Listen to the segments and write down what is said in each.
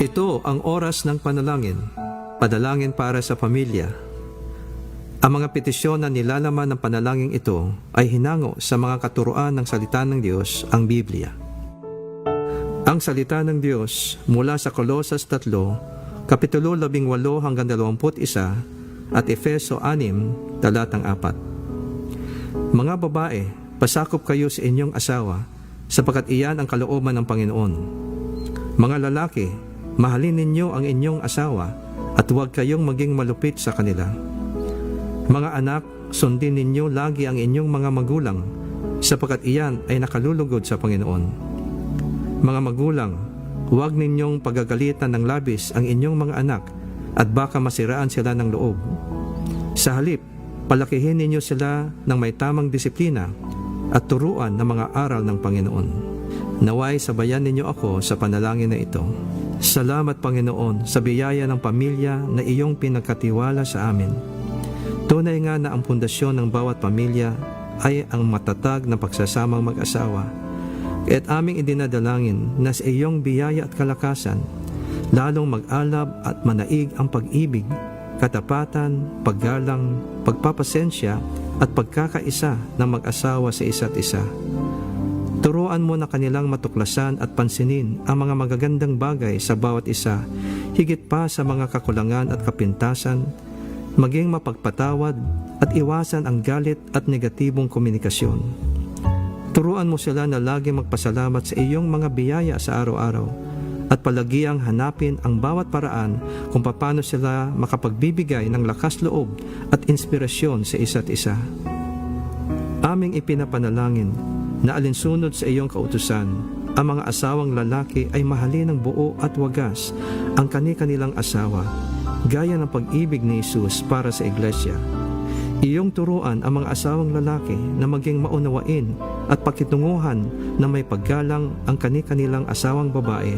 Ito ang oras ng panalangin, panalangin para sa pamilya. Ang mga petisyon na nilalaman ng panalangin ito ay hinango sa mga katuruan ng salita ng Diyos, ang Biblia. Ang salita ng Diyos mula sa Kolosas 3, Kapitulo 18 hanggang 21 at Efeso 6, talatang 4. Mga babae, pasakop kayo sa inyong asawa, sapagkat iyan ang kalooban ng Panginoon. Mga lalaki, mahalin ninyo ang inyong asawa at huwag kayong maging malupit sa kanila. Mga anak, sundin ninyo lagi ang inyong mga magulang, sapagkat iyan ay nakalulugod sa Panginoon. Mga magulang, huwag ninyong pagagalitan ng labis ang inyong mga anak at baka masiraan sila ng loob. Sa halip, palakihin ninyo sila ng may tamang disiplina at turuan ng mga aral ng Panginoon. Naway sabayan ninyo ako sa panalangin na ito. Salamat Panginoon sa biyaya ng pamilya na iyong pinagkatiwala sa amin. Tunay nga na ang pundasyon ng bawat pamilya ay ang matatag na pagsasamang mag-asawa. Kaya't aming idinadalangin na sa iyong biyaya at kalakasan, lalong mag-alab at manaig ang pag-ibig, katapatan, paggalang, pagpapasensya at pagkakaisa ng mag-asawa sa isa't isa. Turuan mo na kanilang matuklasan at pansinin ang mga magagandang bagay sa bawat isa, higit pa sa mga kakulangan at kapintasan, maging mapagpatawad at iwasan ang galit at negatibong komunikasyon. Turuan mo sila na lagi magpasalamat sa iyong mga biyaya sa araw-araw at palagiang hanapin ang bawat paraan kung paano sila makapagbibigay ng lakas loob at inspirasyon sa isa't isa. Aming ipinapanalangin na alinsunod sa iyong kautusan, ang mga asawang lalaki ay mahalin ng buo at wagas ang kani-kanilang asawa, gaya ng pag-ibig ni Jesus para sa iglesia. Iyong turuan ang mga asawang lalaki na maging maunawain at pakitunguhan na may paggalang ang kani-kanilang asawang babae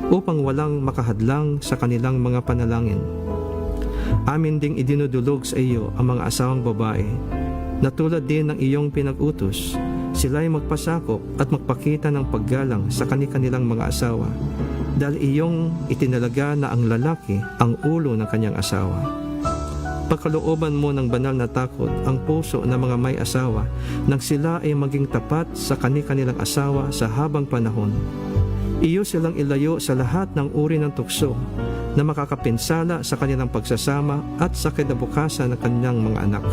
upang walang makahadlang sa kanilang mga panalangin. Amin ding idinudulog sa iyo ang mga asawang babae na tulad din ng iyong pinag-utos, sila'y magpasakop at magpakita ng paggalang sa kani-kanilang mga asawa, dahil iyong itinalaga na ang lalaki ang ulo ng kanyang asawa. Pagkalooban mo ng banal na takot ang puso ng mga may asawa nang sila ay maging tapat sa kani-kanilang asawa sa habang panahon. Iyo silang ilayo sa lahat ng uri ng tukso na makakapinsala sa kanilang pagsasama at sa kinabukasan ng kanilang mga anak.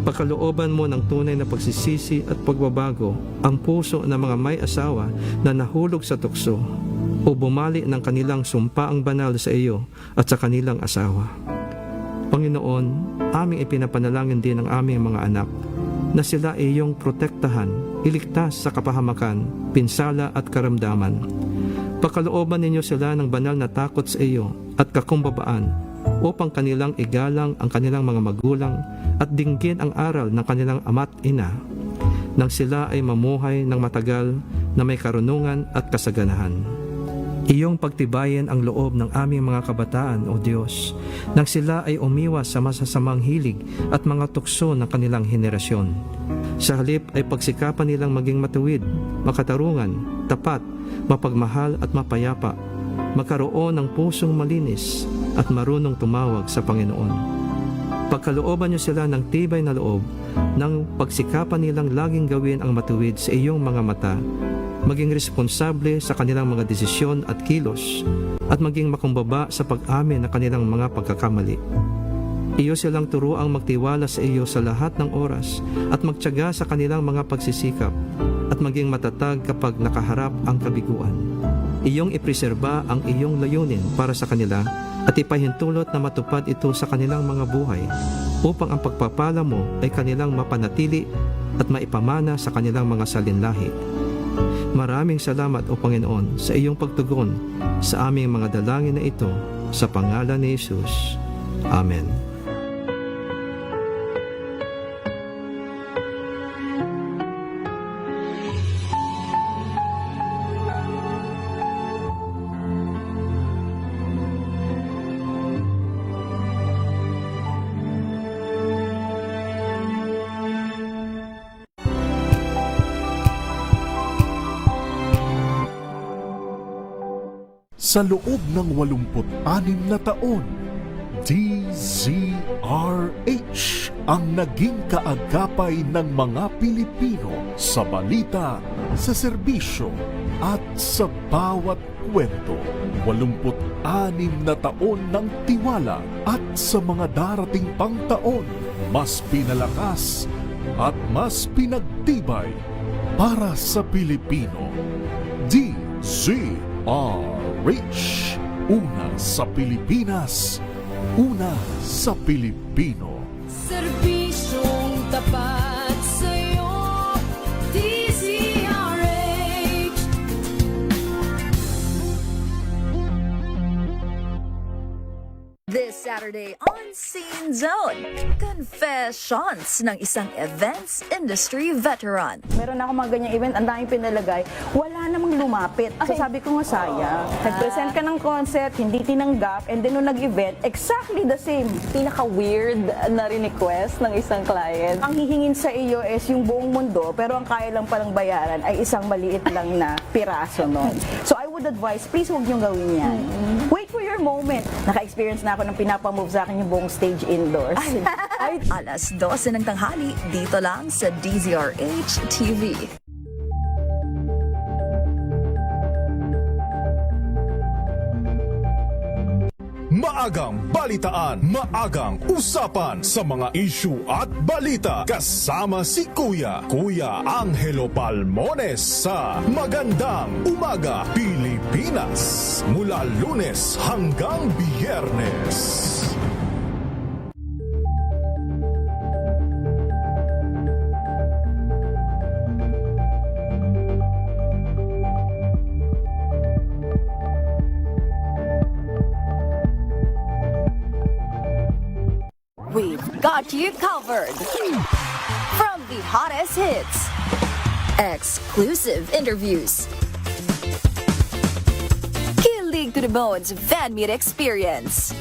Pagkalooban mo ng tunay na pagsisisi at pagbabago ang puso ng mga may asawa na nahulog sa tukso o bumali ng kanilang sumpaang banal sa iyo at sa kanilang asawa. Panginoon, aming ipinapanalangin din ang aming mga anak na sila ay iyong protektahan, iligtas sa kapahamakan, pinsala at karamdaman. Pagkalooban ninyo sila ng banal na takot sa iyo at kakumbabaan upang kanilang igalang ang kanilang mga magulang at dinggin ang aral ng kanilang ama't ina nang sila ay mamuhay ng matagal na may karunungan at kasaganahan. Iyong pagtibayin ang loob ng aming mga kabataan, O Diyos, nang sila ay umiwas sa masasamang hilig at mga tukso ng kanilang henerasyon. Sa halip ay pagsikapan nilang maging matuwid, makatarungan, tapat, mapagmahal at mapayapa, magkaroon ng pusong malinis at marunong tumawag sa Panginoon. Pagkalooban niyo sila ng tibay na loob nang pagsikapan nilang laging gawin ang matuwid sa iyong mga mata, maging responsable sa kanilang mga desisyon at kilos, at maging makumbaba sa pag-amin ng kanilang mga pagkakamali. Iyo silang turuang magtiwala sa iyo sa lahat ng oras at magtiyaga sa kanilang mga pagsisikap at maging matatag kapag nakaharap ang kabiguan. Iyong ipreserba ang iyong layunin para sa kanila at ipahintulot na matupad ito sa kanilang mga buhay upang ang pagpapala mo ay kanilang mapanatili at maipamana sa kanilang mga salinlahi. Maraming salamat o Panginoon sa iyong pagtugon sa aming mga dalangin na ito sa pangalan ni Jesus. Amen. Sa loob ng 86 na taon, DZRH ang naging kaagapay ng mga Pilipino sa balita, sa serbisyo at sa bawat kwento. 86 na taon ng tiwala at sa mga darating pang taon, mas pinalakas at mas pinagtibay para sa Pilipino. DZRH, una sa Pilipinas, una sa Pilipino. Serbisyong tapat sa'yo, DZRH. This Saturday on Scene Zone, confessions ng isang events industry veteran. Meron ako mga ganyang event, ang daming pinalagay, wala namang lumapit. So sabi ko nga sayang. Nag-present ka ng concept, hindi tinanggap, and then nung nag-event, exactly the same. Pinaka-weird na request ng isang client. Ang hihingin sa iyo is yung buong mundo, pero ang kaya lang palang bayaran ay isang maliit lang na piraso nun. So I would advise, please huwag niyong gawin yan. Wait for your moment. Naka-experience na ako ng pinapamove sa akin yung buong stage indoors. Alas 12 ng tanghali, dito lang sa DZRH TV. Maagang balitaan, maagang usapan sa mga issue at balita. Kasama si Kuya Angelo Palmones sa Magandang Umaga Pilipinas. Mula Lunes hanggang Biyernes. We've got you covered. From the hottest hits, exclusive interviews, kilig to the bones fan meet experience,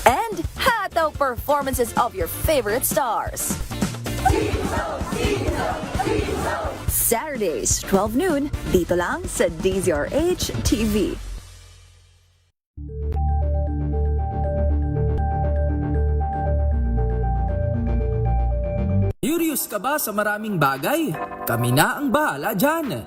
and hataw performances of your favorite stars. Saturdays, 12 noon, dito lang sa DZRH TV. Curious ka ba sa maraming bagay? Kami na ang bahala dyan.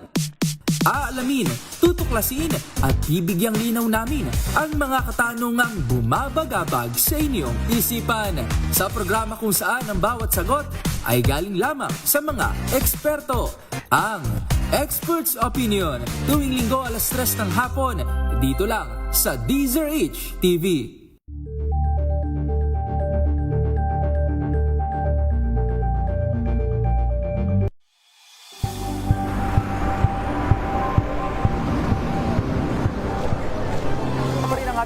Aalamin, tutuklasin at bibigyang linaw namin ang mga katanungang bumabagabag sa inyong isipan. Sa programa kung saan ang bawat sagot ay galing lamang sa mga eksperto. Ang Expert's Opinion, tuwing linggo alas 3 ng hapon, dito lang sa DZRH TV.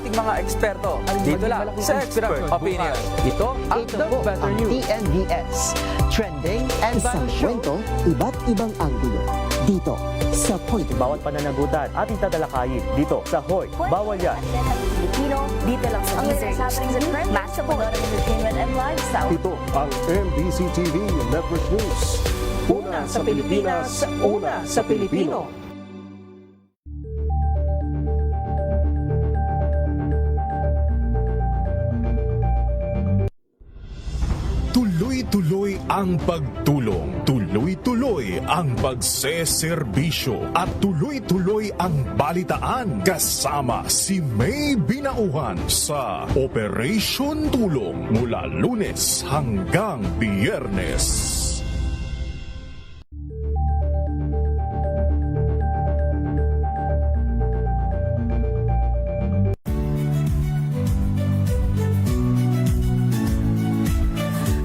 Mga eksperto dito lang sa Expert Opinion. Ito ang The Better News. TNVS. Trending and isang kwento, iba't ibang anggulo. Dito sa Point. Bawat pananagutan ating tatalakayin dito sa Hoy. Bawal yan. Filipino, dito lang sa DZRH. Mass Manora Entertainment and Lifestyle. Ito ang MBC TV Network News. Una sa Pilipinas, una sa Pilipino. Tuloy-tuloy ang pagtulong, tuloy-tuloy ang pagseserbisyo at tuloy-tuloy ang balitaan kasama si May Binauhan sa Operation Tulong mula Lunes hanggang Biyernes.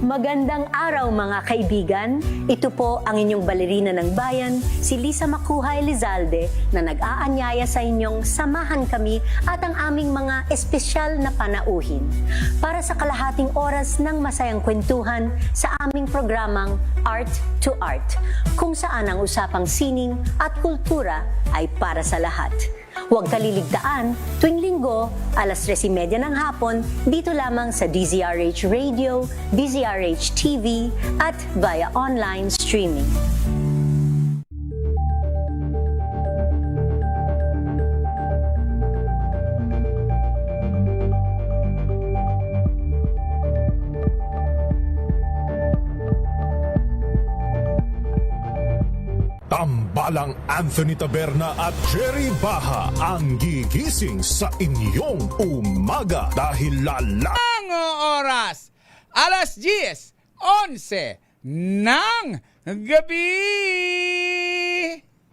Magandang araw mga kaibigan. Ito po ang inyong balerina ng bayan, si Lisa Makuhay Lizalde, na nag-aanyaya sa inyong samahan kami at ang aming mga espesyal na panauhin para sa kalahating oras ng masayang kwentuhan sa aming programang Art to Art, kung saan ang usapang sining at kultura ay para sa lahat. Huwag kaliligtaan, tuwing linggo, alas 3:30 ng hapon, dito lamang sa DZRH Radio, DZRH TV, at via online streaming. Tambalang Anthony Taberna at Jerry Baha ang gigising sa inyong umaga dahil Ang oras, alas 10:11 ng gabi.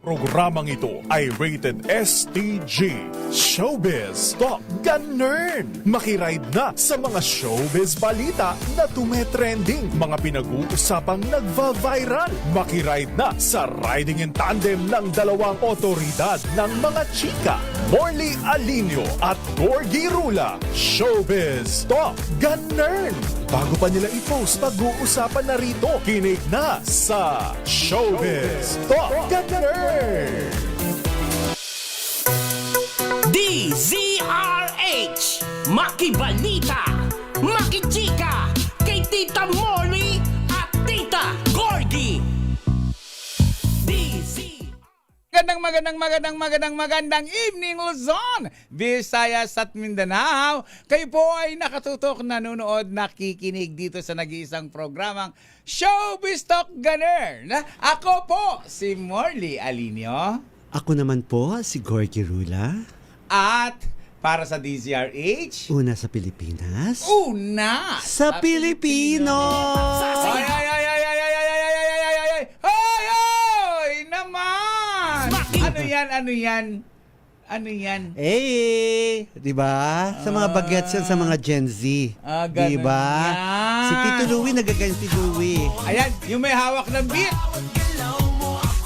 Programang ito ay rated STG. Showbiz Talk Ganern. Makiride na sa mga showbiz balita na tumetrending, mga pinag-uusapang nagva-viral. Makiride na sa riding in tandem ng dalawang otoridad ng mga chika, Morley Alinio at Gorgie Rula. Showbiz Talk Ganern. Bago pa nila i-post, pag-uusapan na rito. Kinig na sa Showbiz Talk Ganern. DZRH Makibalita, Makichika, kay Tita Molly at Tita Gorgie. Magandang evening, Luzon, Visayas at Mindanao. Kayo po ay nakatutok, nanonood, nakikinig dito sa nag-iisang programang Showbiz Talk Ganern. Ako po si Morley Alinio. Ako naman po, si Gorgie Rula. At para sa DZRH, Una sa Pilipinas. Una Sa Pilipino! Ay, ay, ay, ay, ay, ay, ay, ay, ay, ay, ay, ay, ay, ay, ay, naman! Ano yan? Eh, di ba? Sa mga bagets yan, sa mga Gen Z. Ganun Di ba? yan. Si Tito Louie, nagaganyan si Louie. Ayan, yung may hawak ng beat.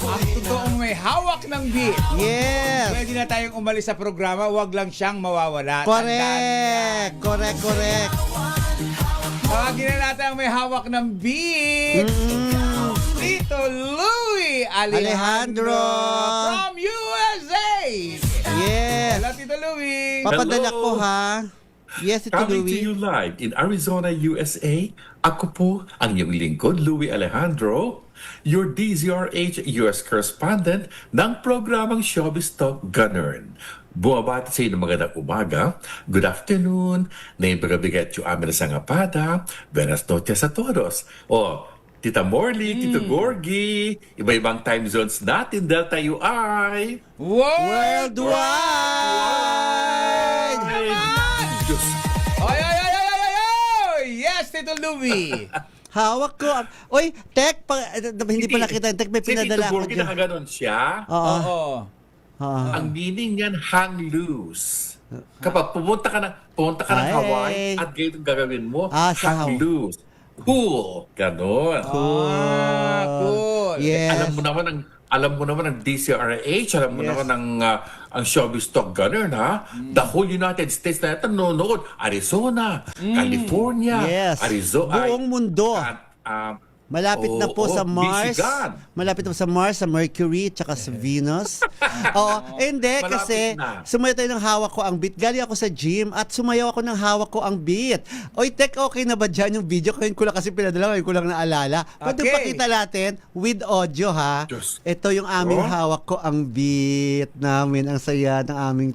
Ang totoong may hawak ng beat. Yes! Pwede na tayong umalis sa programa, wag lang siyang mawawala. Tandaan yan. Correct. Tawagin na natin ang may hawak ng beat. Tito Louie Alejandro from USA. Yes! Hello, Tito Louie. Papadala ko ha. Yes, Tito Coming to Louie. you live in Arizona, USA. Ako po ang iyong lingkod, Louie Alejandro, your DZRH US correspondent ng programang Showbiz Talk Ganern. Bumabati sa inyo magandang umaga, good afternoon, na ipagbigay yung amin sa ngapada, buenas noches a todos. Tita Morley, Tito Gorgie, iba-ibang time zones natin dahil tayo ay Worldwide! Diyos. Ay! Yes, Tito Louie. Hawak ko. Oy, Tek, hindi pa nakita. Tek, may Si Tito pinadala ako Gorgie dyan. nakaganon siya. Oo. Ang meaning niyan, hang loose. Kapag pumunta ka ng Ay. Hawaii at ganito gagawin mo, Sa hang loose. Cool. Ganon. Cool. Yes. Alam mo naman ang DCRH, alam mo naman ang Showbiz Talk Ganern, ha? The whole United States na ito nanonood. Arizona, California, Yes. Arizona. Buong mundo. Malapit na po sa Mars. Michigan. Malapit na po sa Mars, sa Mercury, tsaka sa Venus. Hindi, Malapit kasi na. sumayaw tayo ng hawak ko ang beat. Galing ako sa gym at sumayaw ako ng hawak ko ang beat. Oy, Tek, okay na ba dyan yung video? Ngayon ko lang kasi pinadala, ngayon ko lang naalala. Pwede Okay. pakita natin with audio, ha? Diyos. Ito yung aming hawak ko ang beat namin. Ang saya ng aming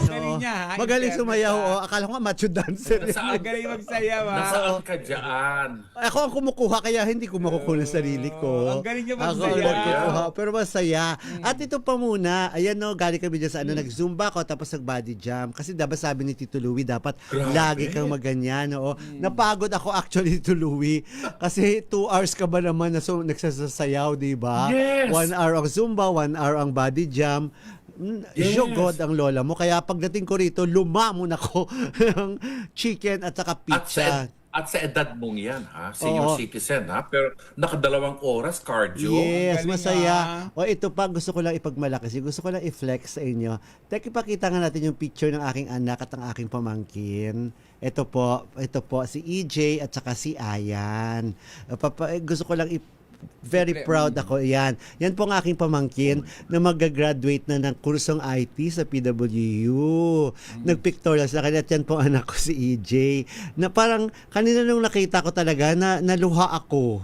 Galing niya, ha? magaling In sumayaw. fairness, ha? Akala ko nga macho dancer. Galing magsayaw, ha? Nasaan ka dyan? Ako ang kumukuha kaya hindi ko makukuha ng sarili ko. Ang galing niya Ako ang magsaya. nagkukuha, pero masaya. At ito pa muna, ayan no, galing kami dyan sa nag-zumba ako tapos nag-body jam. Kasi dapat sabi ni Tito Louie, dapat lagi kang maganyan. Oo. Napagod ako actually, Tito Louie. Kasi 2 hours ka ba naman na nagsasayaw, di ba? Yes. 1 hour ang zumba, 1 hour ang body jam. Yes. God ang lola mo. Kaya pagdating ko rito, lumamon ako ng chicken at saka pizza. At sa edad mong yan, ha? Senior citizen, ha? Pero nakadalawang oras cardio. Yes, Galing, masaya. ah. O ito pa, gusto ko lang ipagmalaki. Gusto ko lang i-flex sa inyo. Tek, ipakita nga natin yung picture ng aking anak at ng aking pamangkin. Ito po, si EJ at saka si Ayan. Gusto ko lang very proud ako. Yan po ang aking pamangkin na mag-graduate na ng kursong IT sa PWU. Nagpictorial sa kanya at yan po ang anak ko si EJ. Na parang kanina nung nakita ko talaga na naluha ako.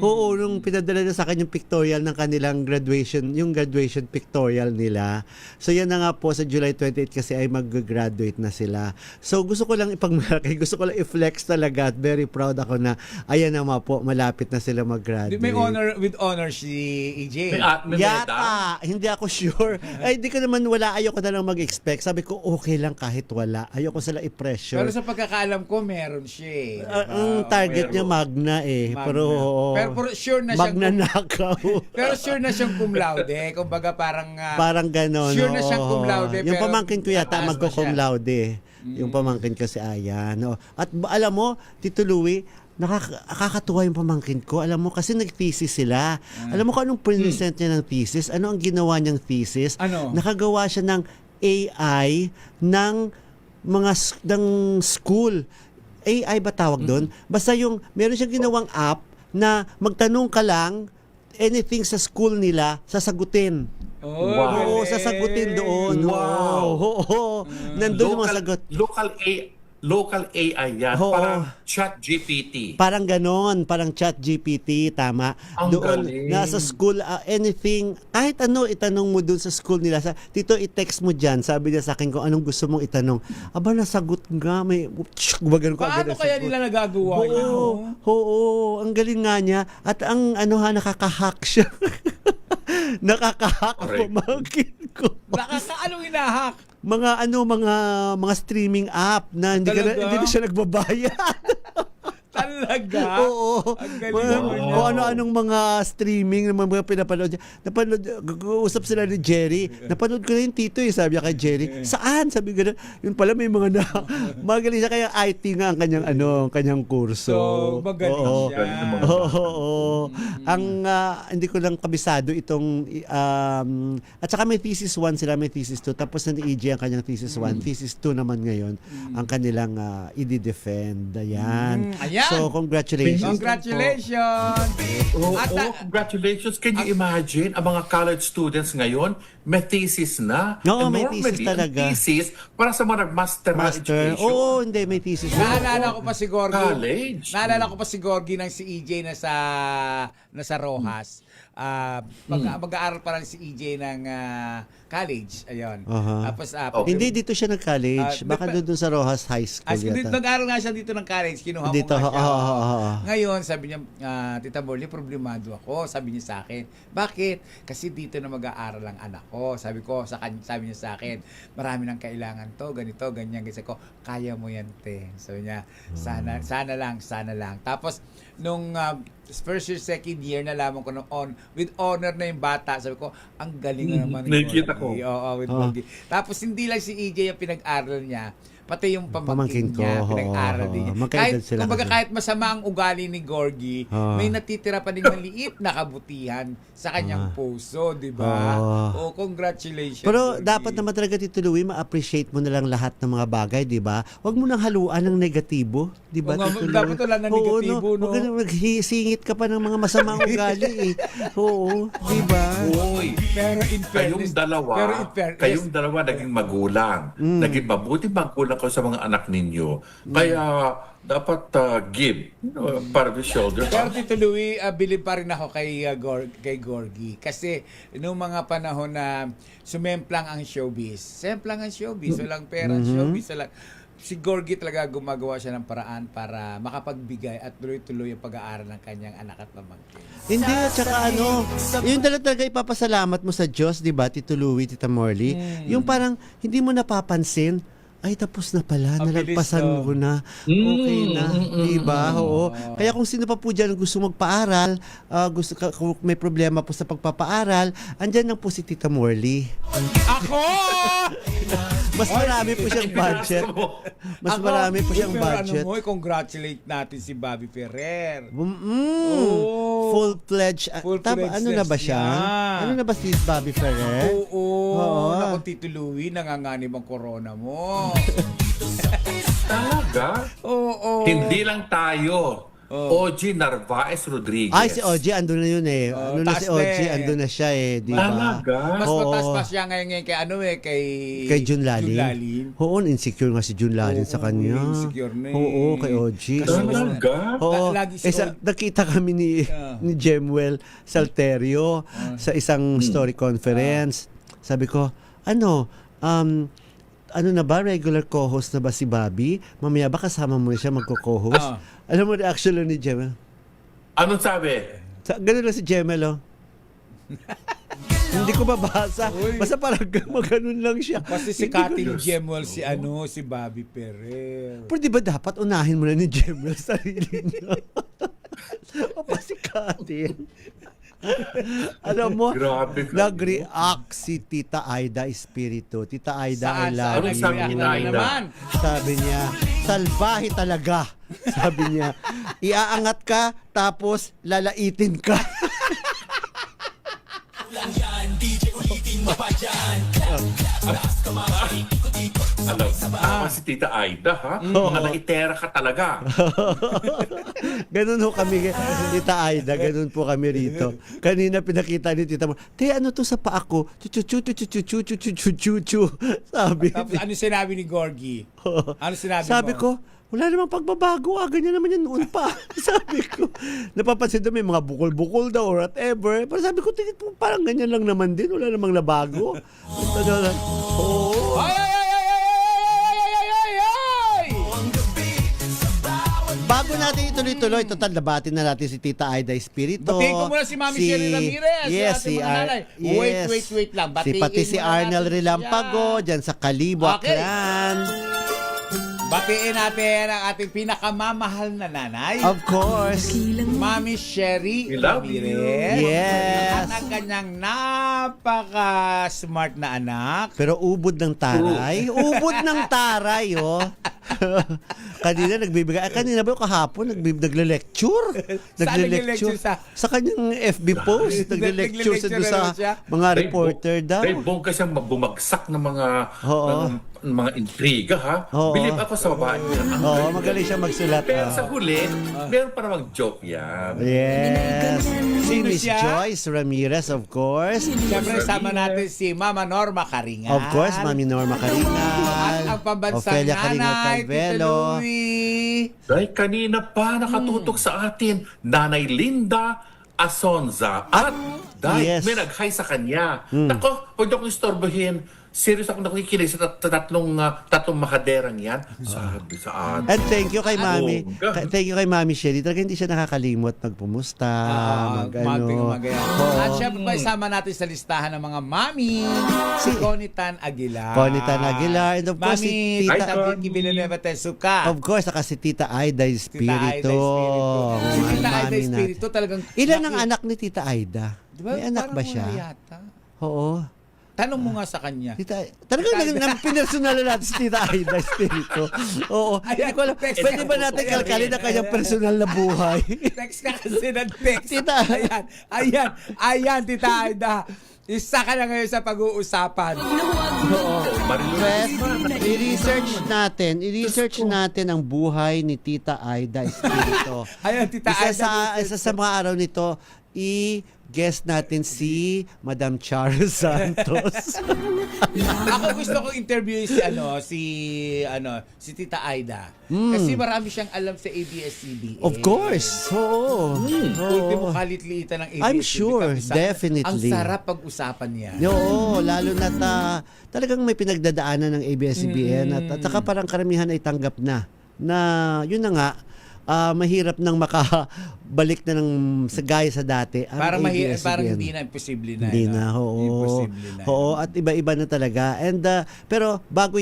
Oo, nung pinadala na sa akin yung pictorial ng kanilang graduation, yung graduation pictorial nila. So yan na nga po sa July 28 kasi ay mag-graduate na sila. So gusto ko lang ipagmalaki, gusto ko lang i-flex talaga at very proud ako na ayan naman po, malapit na sila mag-graduate. May with honor si EJ. Yata, hindi ako sure. Ay, hindi ko naman wala, ayoko na lang mag-expect. Sabi ko, okay lang kahit wala. Ayoko sila i-pressure. Pero sa pagkakaalam ko, meron siya. Ang target niya Magna Magna. Pero sure na siyang Magna nakaw. Pero sure na siyang cum laude. Kumbaga parang parang gano'n. sure na siyang cum laude. Yung pero pamangkin ko yata mataas na magko-cum siya. laude. Yung pamangkin ko si Aya. No? At alam mo, Tito Louie, nakakatuwa yung pamangkin ko. Alam mo, kasi nag-thesis sila. Alam mo kung anong present niya ng thesis? Ano ang ginawa niyang thesis? Ano? Nakagawa siya ng AI ng ng school. AI ba tawag doon? Basta yung, meron siyang ginawang app na magtanong ka lang, anything sa school nila, sasagutin. Oo, sasagutin doon. Wow. Oo. Nandun yung mga sagot. Local AI yan, Oo. parang chat GPT. Parang ganon, parang chat GPT, tama. Ang Doon, galing. nasa school, anything, kahit ano itanong mo doon sa school nila. Tito, i-text mo dyan. Sabi niya sa akin kung anong gusto mong itanong. Aba, nasagot nga. May, Paano kaya nila nagagawa yun? Oo, ang galing nga niya. At ang nakaka-hack siya. Nakaka-hack ang pamangkin ko. Anong hinahack? Mga streaming app na hindi na siya nagbabayad. Talaga? Oo. Ang galing naman niya. Kung ano-anong mga streaming na mga pinapanood niya. Usap sila ni Jerry. Napanood ko na yung Tito sabi niya kay Jerry. Saan? Sabi ko na, yun pala may mga magaling siya. Kaya IT nga ang kanyang kurso. So, magaling siya. Oo. Ang hindi ko lang kabisado itong at saka may thesis 1 sila, may thesis 2. Tapos na ni EJ ang kanyang thesis 1. Thesis 2 naman ngayon ang kanilang i-defend. Ayan. So, congratulations. Congratulations! Congratulations. Can you imagine, ang mga college students ngayon, may thesis na. Oo, And may normally, thesis talaga. ang thesis, para sa mga nag-master education. Oo, hindi, may thesis. Naalala ko pa si Gorgie. College. Naalala ko pa si Gorgie ng si EJ na sa Rojas. Mag-aaral pa lang si EJ ng college. Ayun. Tapos, Hindi, dito siya nag-college. Baka doon sa Rojas High School yata. Nag-aaral nga siya dito ng college. Kinuha Dito, ko nga siya. Ngayon, sabi niya, Tita Morley, problemado ako. Sabi niya sa akin. Bakit? Kasi dito na mag-aaral ang anak ko. Sabi niya sa akin, marami nang kailangan to, ganito, ganyan. Kasi ko, kaya mo yan, te. Sabi niya, sana lang. Tapos, nung first year, second year, nalaman ko with honor na yung bata. Sabi ko, ang galing naman. Nakikita ko. Oo, with Gorgie. Tapos, hindi lang si EJ ang pinag-aral niya, pati yung pamangkin niya, pinag-aral din niya. Kahit masama ang ugali ni Gorgie, may natitira pa din maliit na kabutihan sa kanyang puso, di ba? Congratulations. Pero Gorgie. dapat naman talaga, Tito Louie, ma-appreciate mo na lang lahat ng mga bagay, di ba? Huwag mo nang haluan ng negatibo, di ba? Dapat wala ng negatibo, no? Huwag ka nang magsingit ka pa ng mga masamang ugali, Oo, di ba? Uy, Pero in fairness, kayong dalawa naging magulang. Naging mabuti magulang ko sa mga anak ninyo. Kaya dapat give para the shoulder. Pero Tito Louie, bilib pa rin ako kay Gorgie. Kasi noong mga panahon na sumemplang ang showbiz, walang pera ang showbiz, si Gorgie talaga gumagawa siya ng paraan para makapagbigay at tuloy-tuloy ang pag-aaral ng kanyang anak at pamangkin. Hindi, at saka yun talaga ipapasalamat mo sa Diyos, di ba, Tito Louie, Tita Morley? Yung parang hindi mo napapansin, ay tapos na pala, nalagpasan mo na. Okay na, di ba? Oo. Kaya kung sino pa po dyan gusto magpaaral, kung may problema po sa pagpapaaral, andyan lang po si Tita Morley. Ako! Mas marami po siyang budget. Mas marami po siyang budget. Congratulate natin si Bobby Ferrer. Full-fledged. Ano na ba siya? Ano na ba si Bobby Ferrer? Oo. Naku, Tito Louie, nanganganib ang corona mo. Talaga? Oo. Hindi lang tayo. OG Narvaez Rodriguez. Ay, si OG, andun na yun eh. Ano na taas si OG, na eh. andun na siya eh. Di ba? Talaga? Mas Oo. mataas pa siya ngayon kay ano kay Kay Jun Lalin. Oo, insecure nga si Jun Lalin sa kanya. insecure na eh. Oo, kay OG. Talaga? Oo. Lagi si OG. Nakita kami ni Jemuel Salterio sa isang story conference. Sabi ko, ano na ba, regular co-host na ba si Bobby? Mamaya ba kasama mo na siya magko-co-host? Alam mo reaction lang ni Jemel? Anong sabi? Ganun lang si Jemel, oh. Hindi ko mabasa. Basta parang ganun lang siya. Kasi si Kating Jemuel si Bobby Perez. Pero di ba dapat unahin mo na ni Jemel sarili niya? O pa si Kating? Alam mo, Grabe ka. nag-react si Tita Aida Espiritu. Tita Aida, I love Anong sabi ni Aida? naman? Sabi niya, salbahe talaga. Sabi niya, iaangat ka, tapos lalaitin ka. Alam, tama si Tita Aida, ha? Mga naitera ka talaga. Ganun ho kami, Tita Aida, ganun po kami rito. Kanina pinakita ni Tita mo, te, ano to sa paa ko? Chu-chu-chu-chu-chu-chu-chu-chu-chu-chu. Sabi. Tapos ano sinabi ni Gorgie? Ano sinabi Sabi mo? ko, wala namang pagbabago, ganyan naman yan noon pa. Sabi ko, napapansin daw may mga bukol-bukol daw or whatever. Pero sabi ko, tingin po, parang ganyan lang naman din, wala namang nabago. Oo. Bago natin ituloy-tuloy, total nabatin na natin si Tita Aida Espiritu. Batiin ko muna si Mami Sherry Ramirez. Yes, si nanay. Wait lang. Pati si Arnel Relampago, dyan sa Kalibo, Okay. Aklan. Batiin natin ang ating pinakamamahal na nanay. Of course. Mami Sherry We love you. Ramirez. Yes. At ang kanyang napaka-smart na anak. Pero ubod ng taray. Ubod ng taray, oh. Kanina nagbibigay. Kanina ba yung kahapon nagle-lecture? Nagle-lecture sa kanyang FB post. Nagle-lecture sa doon sa mga reporter daw. Dahil bongga siyang bumagsak ng mga Oo. ng mga intriga, ha? Oo. Believe ako sa babae niya. Oo, magaling siya magsulat. Pero sa huli, meron pa namang joke yan. Yes. Si Sino Miss siya? Joyce Ramirez, of course. Siyempre, sama natin si Mama Norma Caringan. Of course, Mami Norma Caringan. At ang pambansang Ofelia Caringan nanay, Tito Calvelo. Louie. Dahil kanina pa nakatutok sa atin, Nanay Linda Asonza. At dahil Yes. may nag-hi sa kanya. Nako, huwag niyo akong istorbohin. Serious ako nakikinig sa tatlong makaderang yan. Sabi sa atin. And thank you kay Mami. Bongga. Thank you kay Mami Sherry. Talaga hindi siya nakakalimot magpumusta, mag-ano. At syempre pa isama natin sa listahan ng mga mami, si Conitan Aguilar. Conitan Aguilar. And of course, Mami si Tita... Tita Vicky Villanueva Tesuka. Of course, saka si Tita Aida Espiritu. Tita Aida Espiritu. Si Tita Aida Mami Espiritu natin. talagang... Ilan ang anak ni Tita Aida? Diba, May anak parang ba siya? wala yata. Oo. Tanong mo nga sa kanya. Talagang pinersonal na natin si Tita Aida Espiritu. Oo. Hindi ko alam. Pwede ba natin kalkalin ang kanyang personal na buhay? Text ka kasi ng text. Tita. Ayan, Tita Aida. Isa ka na ngayon sa pag-uusapan. Oo. Yes, i-research natin ang buhay ni Tita Aida Espiritu. Ayan, Tita Aida. Isa sa mga araw nito, i-guest natin si Madam Charles Santos. Ako gusto kong interview si Tita Aida. Kasi marami siyang alam sa ABS-CBN. Of course. Oo. Ultimo kalit-liitan ng ABS-CBN. I'm sure, definitely. Ang sarap pag-usapan niya. Oo, lalo na talagang may pinagdadaanan ng ABS-CBN at saka parang karamihan ay tanggap na yun na nga, mahirap nang makabalik na ng gaya sa dati. Parang hindi na, imposible na. Hindi na, oo. Imposible na. Oo, at iba-iba na talaga. And, pero bago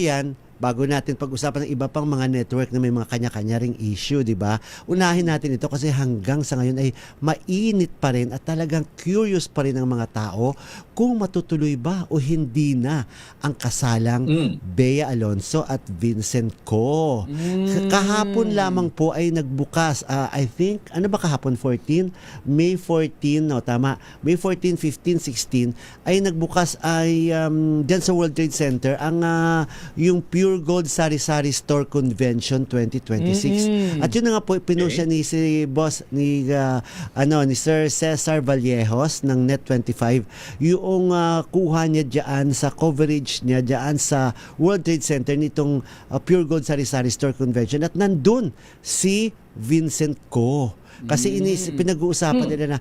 natin pag-usapan ng iba pang mga network na may mga kanya-kanya ring issue, di ba? Unahin natin ito kasi hanggang sa ngayon ay mainit pa rin at talagang curious pa rin ang mga tao kung matutuloy ba o hindi na ang kasalang Bea Alonzo at Vincent Co. Kahapon lamang po ay nagbukas, I think, ano ba kahapon, 14? May 14, no, tama. May 14, 15, 16 ay nagbukas ay dyan sa World Trade Center ang yung Pure Pure Gold Sari-Sari Store Convention 2026. At yun na nga po pinunsya ni si boss ni ni Sir Cesar Vallejos ng Net25 yung kuha niya diyan sa coverage niya diyan sa World Trade Center nitong Pure Gold Sari-Sari Store Convention at nandun si Vincent Co. Kasi pinag-uusapan nila na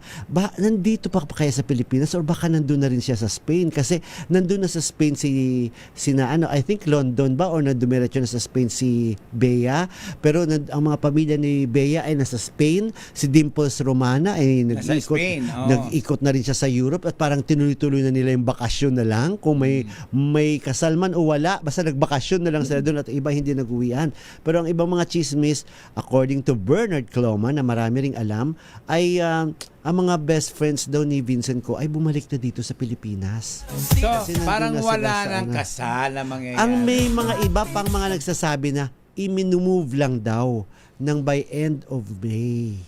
nandito pa kaya sa Pilipinas or baka nandun na rin siya sa Spain kasi nandun na sa Spain si I think London ba or nandumiretso na sa Spain si Bea, pero ang mga pamilya ni Bea ay nasa Spain, si Dimples Romana ay nag-ikot na rin siya sa Europe at parang tinuloy-tuloy na nila yung bakasyon na lang kung may kasal man o wala, basta nagbakasyon na lang sila doon at iba hindi nag-uwian. Pero ang ibang mga chismis, according to Bernard Cloma na marami ring alam, ay ang mga best friends daw ni Vincent Co ay bumalik na dito sa Pilipinas. So, parang wala nang kasal na mangyayari. Ang may mga iba pang mga nagsasabi na i-move lang daw ng by end of May.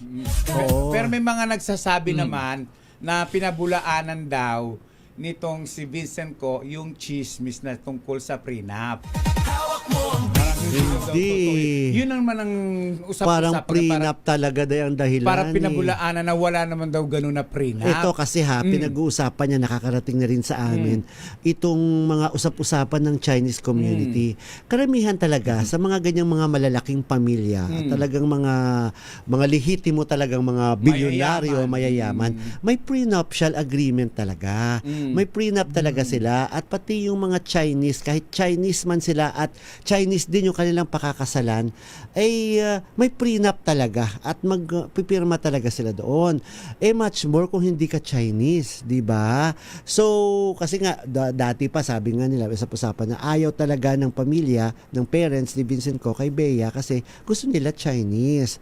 Pero may mga nagsasabi naman na pinabulaanan daw nitong si Vincent Co yung chismis na tungkol sa prenup. Hindi. Yun naman ang usap-usapan. Parang prenup talaga ang dahilan. Para pinabulaanan na wala naman daw ganun na prenup. Ito kasi pinag-uusapan niya, nakakarating na rin sa amin, itong mga usap-usapan ng Chinese community. Karamihan talaga sa mga ganyang mga malalaking pamilya, talagang mga lehitimo talagang mga bilyonaryo, mayayaman, may prenuptial agreement talaga. May prenup talaga sila at pati yung mga Chinese, kahit Chinese man sila at Chinese din yung kanilang pakakasalan, ay may prenup talaga at magpipirma talaga sila doon. Much more kung hindi ka Chinese, di ba? So, kasi nga, dati pa sabi nga nila, sa usapan na ayaw talaga ng pamilya, ng parents ni Vincent Co kay Bea kasi gusto nila Chinese.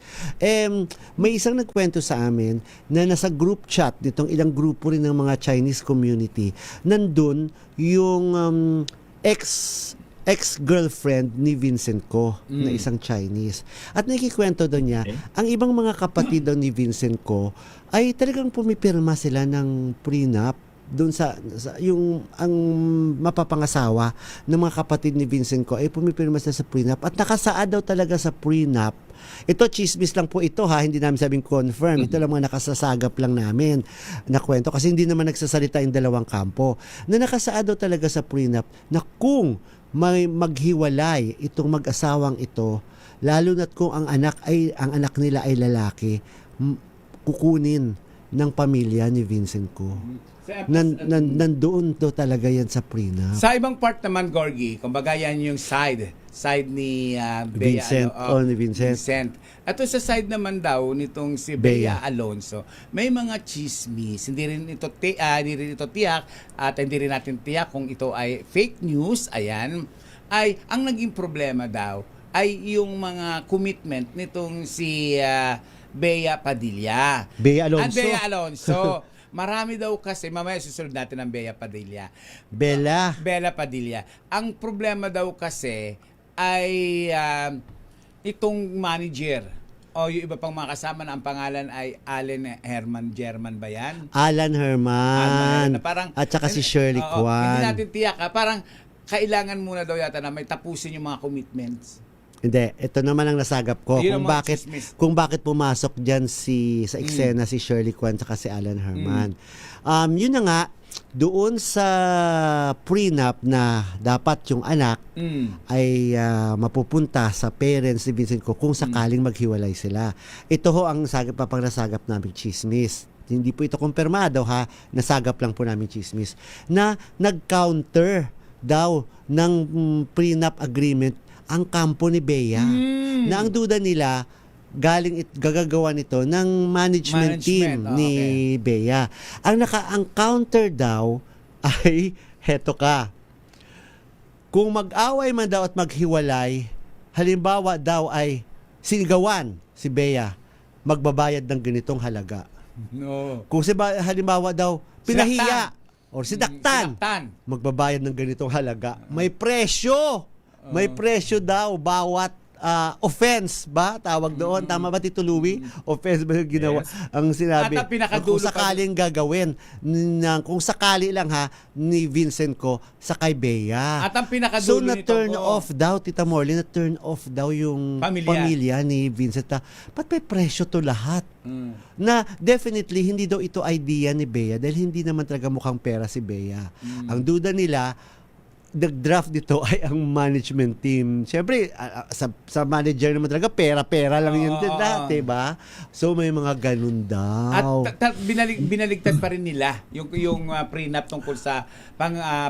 May isang nagkwento sa amin na nasa group chat, nitong ilang grupo rin ng mga Chinese community, nandun yung ex-girlfriend ni Vincent Co na isang Chinese. At nakikwento daw niya, ang ibang mga kapatid daw ni Vincent Co ay talagang pumipirma sila ng prenup doon sa yung ang mapapangasawa ng mga kapatid ni Vincent Co ay pumipirma sila sa prenup at nakasaad daw talaga sa prenup. Ito, chismis lang po ito ha, hindi namin sabing confirm. Ito lang mga nakasasagap lang namin na kwento kasi hindi naman nagsasalita yung dalawang kampo. Na nakasaad daw talaga sa prenup na kung may maghiwalay itong mag-asawang ito, lalo na't kung ang anak nila ay lalaki, kukunin ng pamilya ni Vincent Co. Nandoon daw talaga yan sa prenup. Sa ibang part naman, Gorgie, kumbaga yan yung side ni Vincent. Bea, Ni Vincent. At sa side naman daw nitong si Bea Alonso, may mga chismis. Hindi rin ito tiyak at hindi rin natin tiyak kung ito ay fake news. Ayan. Ang naging problema daw ay yung mga commitment nitong si Bea Padilla. Bea Alonso. Bea Alonso. Marami daw kasi, mamaya susunod natin ang Bea Padilla. Bella Padilla. Ang problema daw kasi ay itong manager o yung iba pang mga kasama na ang pangalan ay Alan Herman German ba yan? Alan Herman. At saka si Shirley Kwan. Hindi natin tiyak. Parang kailangan muna daw yata na may tapusin yung mga commitments. Hindi, ito naman ang nasagap ko kung bakit pumasok diyan sa eksena si Shirley Kwan at si Alan Herman. Yun na nga, doon sa prenup na dapat yung anak ay mapupunta sa parents ni Vincent Co kung sakaling maghiwalay sila. Ito ho ang nasagap namin chismis. Hindi po ito kumpirmado ha, nasagap lang po namin chismis na nag-counter daw ng prenup agreement ang kampo ni Bea na ang duda nila gagagawa nito ng management team ni Bea. Ang counter daw ay heto ka. Kung mag-away man daw at maghiwalay, halimbawa daw ay sinigawan si Bea, magbabayad ng ganitong halaga. No. Kung halimbawa daw pinahiya or sinaktan, magbabayad ng ganitong halaga. May presyo. May presyo daw bawat offense ba tawag doon? Tama ba, Tito Louie? Offense ba yung ginawa? Ang sinabi, At ang pinakadulo kung sakaling gagawin, kung sakali lang ni Vincent ko sa kay Bea. At ang So pinakadulo na-turn off daw, Tita Morley, na-turn off daw yung pamilya ni Vincent. Ba't may presyo to lahat? Na definitely, hindi daw ito idea ni Bea dahil hindi naman talaga mukhang pera si Bea. Ang duda nila, nag-draft dito ay ang management team. Siyempre, sa manager naman talaga, pera-pera lang yun din dati, ba? So, may mga ganun daw. At binaligtad pa rin nila yung prenup tungkol sa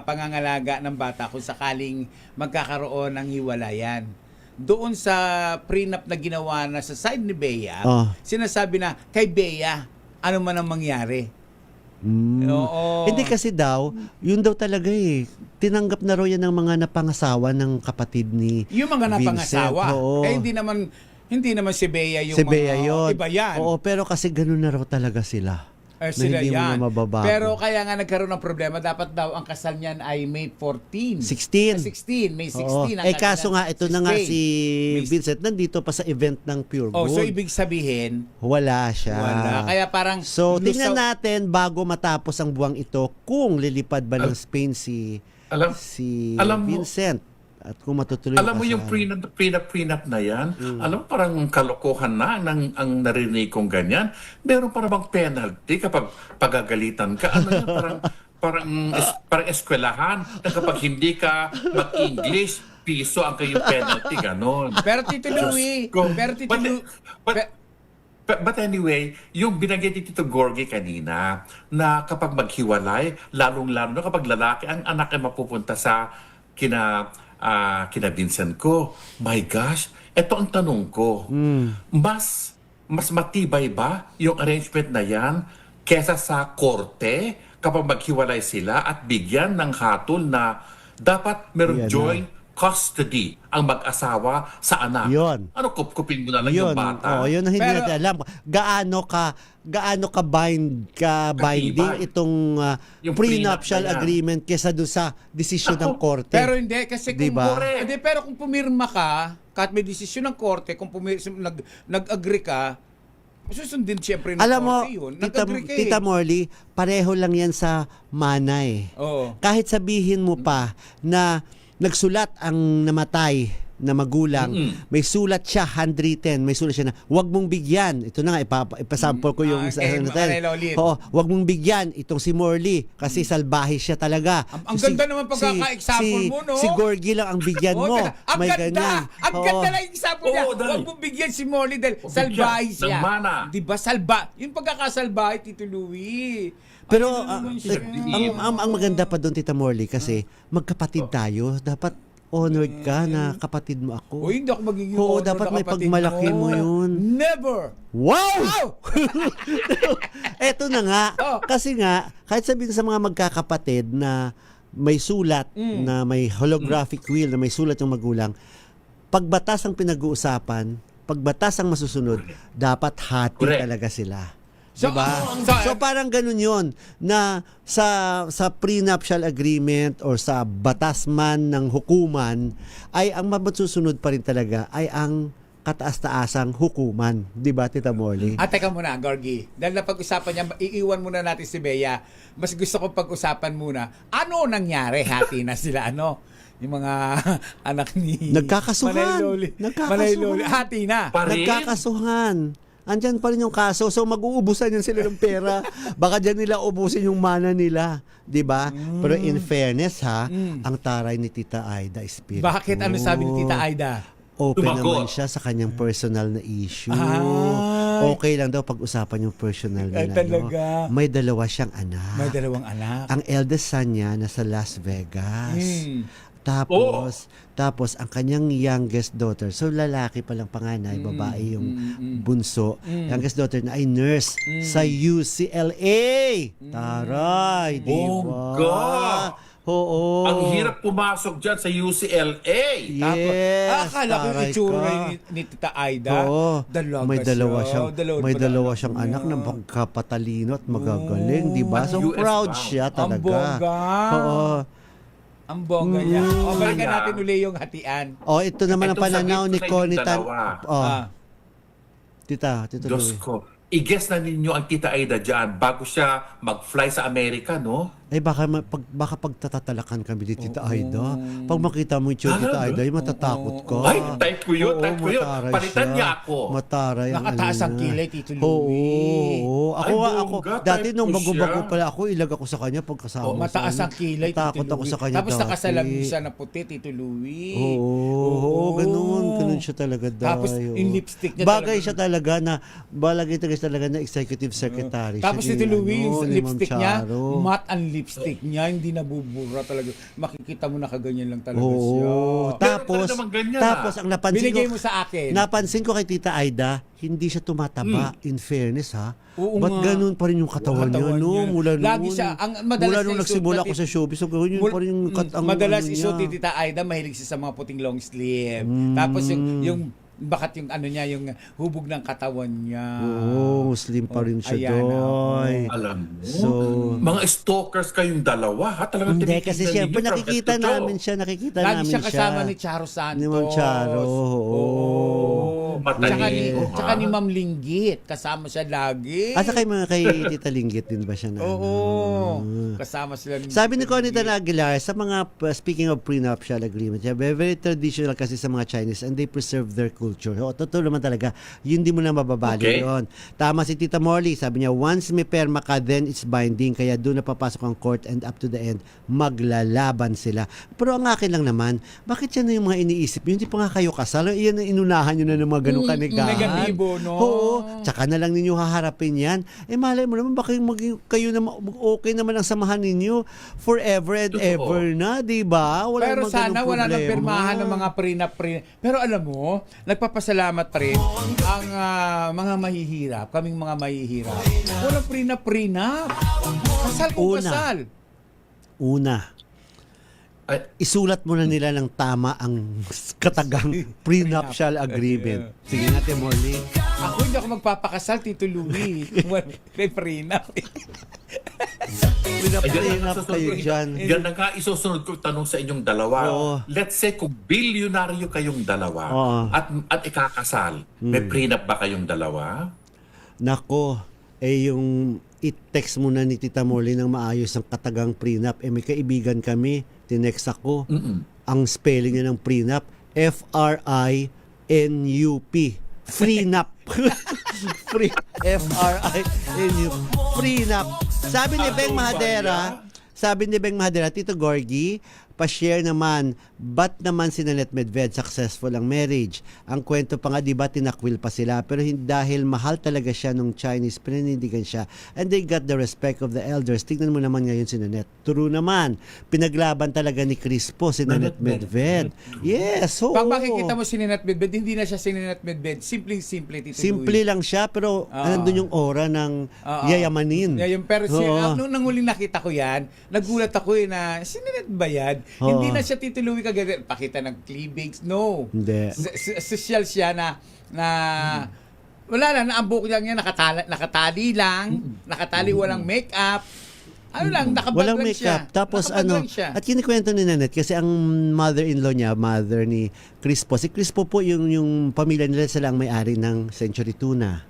pangangalaga ng bata kung sakaling magkakaroon ng hiwalayan. Doon sa prenup na ginawa na sa side ni Bea, sinasabi na kay Bea, ano man ang mangyari. Hindi kasi daw, yun daw talaga tinanggap na raw yan ng mga napangasawa ng kapatid ni yung mga napangasawa. Oo. Hindi naman si Bea yung si Bea yun. Iba yan. Oo, pero kasi ganun na raw talaga sila. Sila hindi yan. mo na mababago. Pero kaya nga nagkaroon ng problema, dapat daw ang kasal niyan ay May 14. 16. May 16. Oo. Kaso nga, ito na nga si Vincent nandito pa sa event ng Pure Gold. So ibig sabihin, wala siya. Wala. Kaya parang so tingnan natin bago matapos ang buwang ito kung lilipad ba ng Spain si Vincent. At kung matutuloy alam mo yung prenup na yan, alam mo parang kalokohan na ang narinig kong ganyan. Meron para bang penalty kapag pagagalitan ka? Ano yan, parang eskwelahan na kapag hindi ka mag-English, piso ang kayong penalty, ganon. Pero Tito Louie, But anyway, yung binanggit ni Tito Gorgie kanina, na kapag maghiwalay, lalong-lalo na kapag lalaki, ang anak ay mapupunta sa kina Vincent ko. My gosh, eto ang tanong ko. Mas matibay ba yung arrangement na yan kesa sa korte kapag maghiwalay sila at bigyan ng hatol na dapat meron joint custody ang mag-asawa sa anak? Yun. Ano, kupkupin mo na lang yung bata? Yun ang hindi natin alam. Gaano ka binding itong yung prenuptial prenup na yan. agreement kaysa doon sa desisyon ng korte. Pero hindi kasi Diba? kung pumirma ka, kahit may desisyon ng korte, kung nag-agree ka, susundin siyempre ng alam mo, korte yun. Nag-agree ka Tita Morley, pareho lang yan sa manay. Oo. Kahit sabihin mo pa na nagsulat ang namatay na magulang, may sulat siya, handwritten, may sulat siya na, wag mong bigyan. Ito na nga, ipasample ko yung wag mong bigyan itong si Morley kasi salbahe siya talaga. Ang ganda naman pagkaka-example mo, no? Si Gorgie lang ang bigyan mo. May ganyan. Ang ganda lang yung example niya. Wag mong bigyan si Morley dahil salbahe siya. Diba, yung pagkakasalbahe, Tito Louie. Pero ang maganda pa doon, Tita Morley, kasi magkapatid tayo. Dapat honored ka na kapatid mo ako. Hindi ako magiging Oo, honored dapat na may kapatid pagmalaki mo yun. Never! Wow! Eto na nga. Kasi nga, kahit sabihin sa mga magkakapatid na may sulat, na may holographic will, na may sulat yung magulang, pagbatas ang pinag-uusapan, pagbatas ang masusunod, dapat hati talaga sila. Diba? So parang ganun yun na sa prenuptial agreement or sa batas man ng hukuman ay ang masusunod pa rin talaga ay ang kataas-taasang hukuman. Diba, Tita Morley? Teka muna, Gorgie. Dahil napag-usapan niya, iiwan muna natin si Bea. Mas gusto ko pag-usapan muna, ano nangyari? Hati na sila, yung mga anak ni Nagkakasuhan. Manay Loli. Hati na. Nagkakasuhan. Andyan pa rin yung kaso. So mag-uubusan yan sila ng pera. Baka dyan nila ubusin yung mana nila. Diba? Pero in fairness ang taray ni Tita Aida Espiritu. Bakit? Ano sabi ni Tita Aida? Open naman siya sa kanyang personal na issue. Okay lang daw pag-usapan yung personal nila. Talaga. May dalawa siyang anak. May dalawang anak. Ang eldest son niya nasa Las Vegas. Tapos ang kanyang youngest daughter, so lalaki pa lang panganay, babae yung bunso. Youngest daughter na ay nurse sa UCLA. Taray, di ba? Oo. Ang hirap pumasok dyan sa UCLA. Yes. Akala ko yung itsura ni Tita Aida. Oo. May dalawa siyang siya. anak na magkapatalino at magagaling, di ba? So proud siya talaga. Ang bongga. Oo. Ang bongga niya. O, balikan Kaya- natin uli yung hatian. Oh, ito naman ang Ito, pananaw sabihin ni ko sa inyong Connie Tan. dalawa. Oh, Ah. Tito Diyos Louie. ko. I-guess na ninyo ang Tita Aida dyan bago siya mag-fly sa Amerika, no? Eh baka pagtatatalakan kami ni Tita Aida. Pag makita mo yung Tita Aida, ay matatakot ka. Ay, type ko yun, Oo, type ko yun. mataray Palitan siya. niya ako. Mataray ang Nakataas ang niya. kilay, Tito Oo, Louie. oo. Ay, Ako, bongga, dati type nung ko bago-bago siya. pala ako, ilag ako sa kanya pagkasama. Oh, mataas ang kilay, Tito Takot ako Louie. sa kanya Tapos dati. nakasalamin siya na puti, Tito Louie. Oo, ganun siya talaga dahil. Tapos yung lipstick niya Bagay talaga- siya talaga na executive secretary. Tapos siya Tito ni, Louie, yung ni Ma'am lipstick niya, Charo. matte ang lipstick niya, hindi nabubura talaga. Makikita mo na kaganyan lang talaga siya. Oo. Tapos, naman ganyan, ang napansin Binigay ko, mo sa akin. napansin ko kay Tita Aida, hindi siya tumataba, in fairness ha. Oo Ba't nga. ganun pa rin yung katawan niya, Katawan no? niya. Mula Lagi noon. siya, ang madalas mula na nung isuot nagsimula na ako sa showbiz, so ganun pa rin yung ang madalas ano isuot niya. ni Tita Aida, mahilig siya sa mga puting long sleeve. Tapos yung bakat yung ano niya, yung hubog ng katawan niya. Oo, slim pa rin siya Ayan, doy. Alam mo, So- mga stalkers kayong dalawa, ha? Talagang Hindi, tinitignan kasi ninyo siyempre from nakikita head to toe. namin siya, nakikita Lagi namin siya siya. kasama ni Charo Santos. Ni Ma'am Charo, oo. Matalino, Tsaka ha? ni Ma'am Linggit. Kasama siya lagi. Asa kay Tita Linggit din ba siya na? Oo. Kasama sila. Sabi ni Connie Tan Aguilar, sa mga, speaking of prenuptial agreement, very traditional kasi sa mga Chinese and they preserve their culture. O, totoo naman talaga, yun di mo na mababali Okay. yun. Tama si Tita Morley, sabi niya, once may perma ka, then it's binding, kaya doon na papasok ang court and up to the end, maglalaban sila. Pero ang akin lang naman, bakit yan na yung mga iniisip? Yun di pa nga kayo kasal, iyan ang inunahan nyo na ng mga ganong kanigahan. negatibo, no? Oo, tsaka na lang ninyo haharapin yan. Eh malay mo naman, baka kayo na okay naman ang samahan ninyo forever and Totoo. ever na, di ba? Wala Pero namang sana ganung wala nang problema. pirmahan ng mga prenup. Pero alam mo, nagpapasalamat pa rin ang mga mahihirap, kaming mga mahihirap. Walang prenup. Kasal kung Una. kasal. Una, Ay, isulat mo na nila ng tama ang katagang prenuptial agreement. Sige natin, Molly. Ako hindi ako magpapakasal, Tito Louie. May prenup. Prenup kayo dyan. Yan na nga isusunod ko tanong sa inyong dalawa. Oo. Let's say kung bilyonaryo kayong dalawa Oo. at ikakasal, may prenup ba kayong dalawa? Nako, yung i-text muna ni Tita Molly ng maayos ang katagang prenup. May kaibigan kami, tinext ako. Ang spelling niya ng prenup, F-R-I-N-U-P. Freenup. F-R-I-N-U-P. Freenup. Sabi ni Beng Mahadera, Tito Gorgie, pa-share naman, ba't naman si Nanette Medved successful ang marriage? Ang kwento pa nga, di ba, tinakwil pa sila, pero dahil mahal talaga siya nung Chinese, pinanindigan siya, and they got the respect of the elders. Tignan mo naman ngayon si Nanette. True naman, pinaglaban talaga ni Crispo si Nanette Medved. Yes, so Pag makikita mo si Nanette Medved, hindi na siya si Nanette Medved. Simpleng-simple, Tito simple Louie. lang siya, pero nandun yung aura ng yayamanin. Yeah, pero Oo. nung nanguling nakita ko yan, nagulat ako na, si Nanette ba yan? Oo. Hindi na siya Tito Louie kagad. Pakita ng cleavage. No. Hindi. Social siya na wala lang, ang buhok lang niya nakatali lang, nakatali walang makeup. Ano lang, nakabag Walang lang makeup. siya. Tapos Nakabag lang siya. at kinikwento ni Nanette kasi ang mother-in-law niya, mother ni Crispo. Si Crispo po yung pamilya nila, sila ang may-ari ng Century Tuna,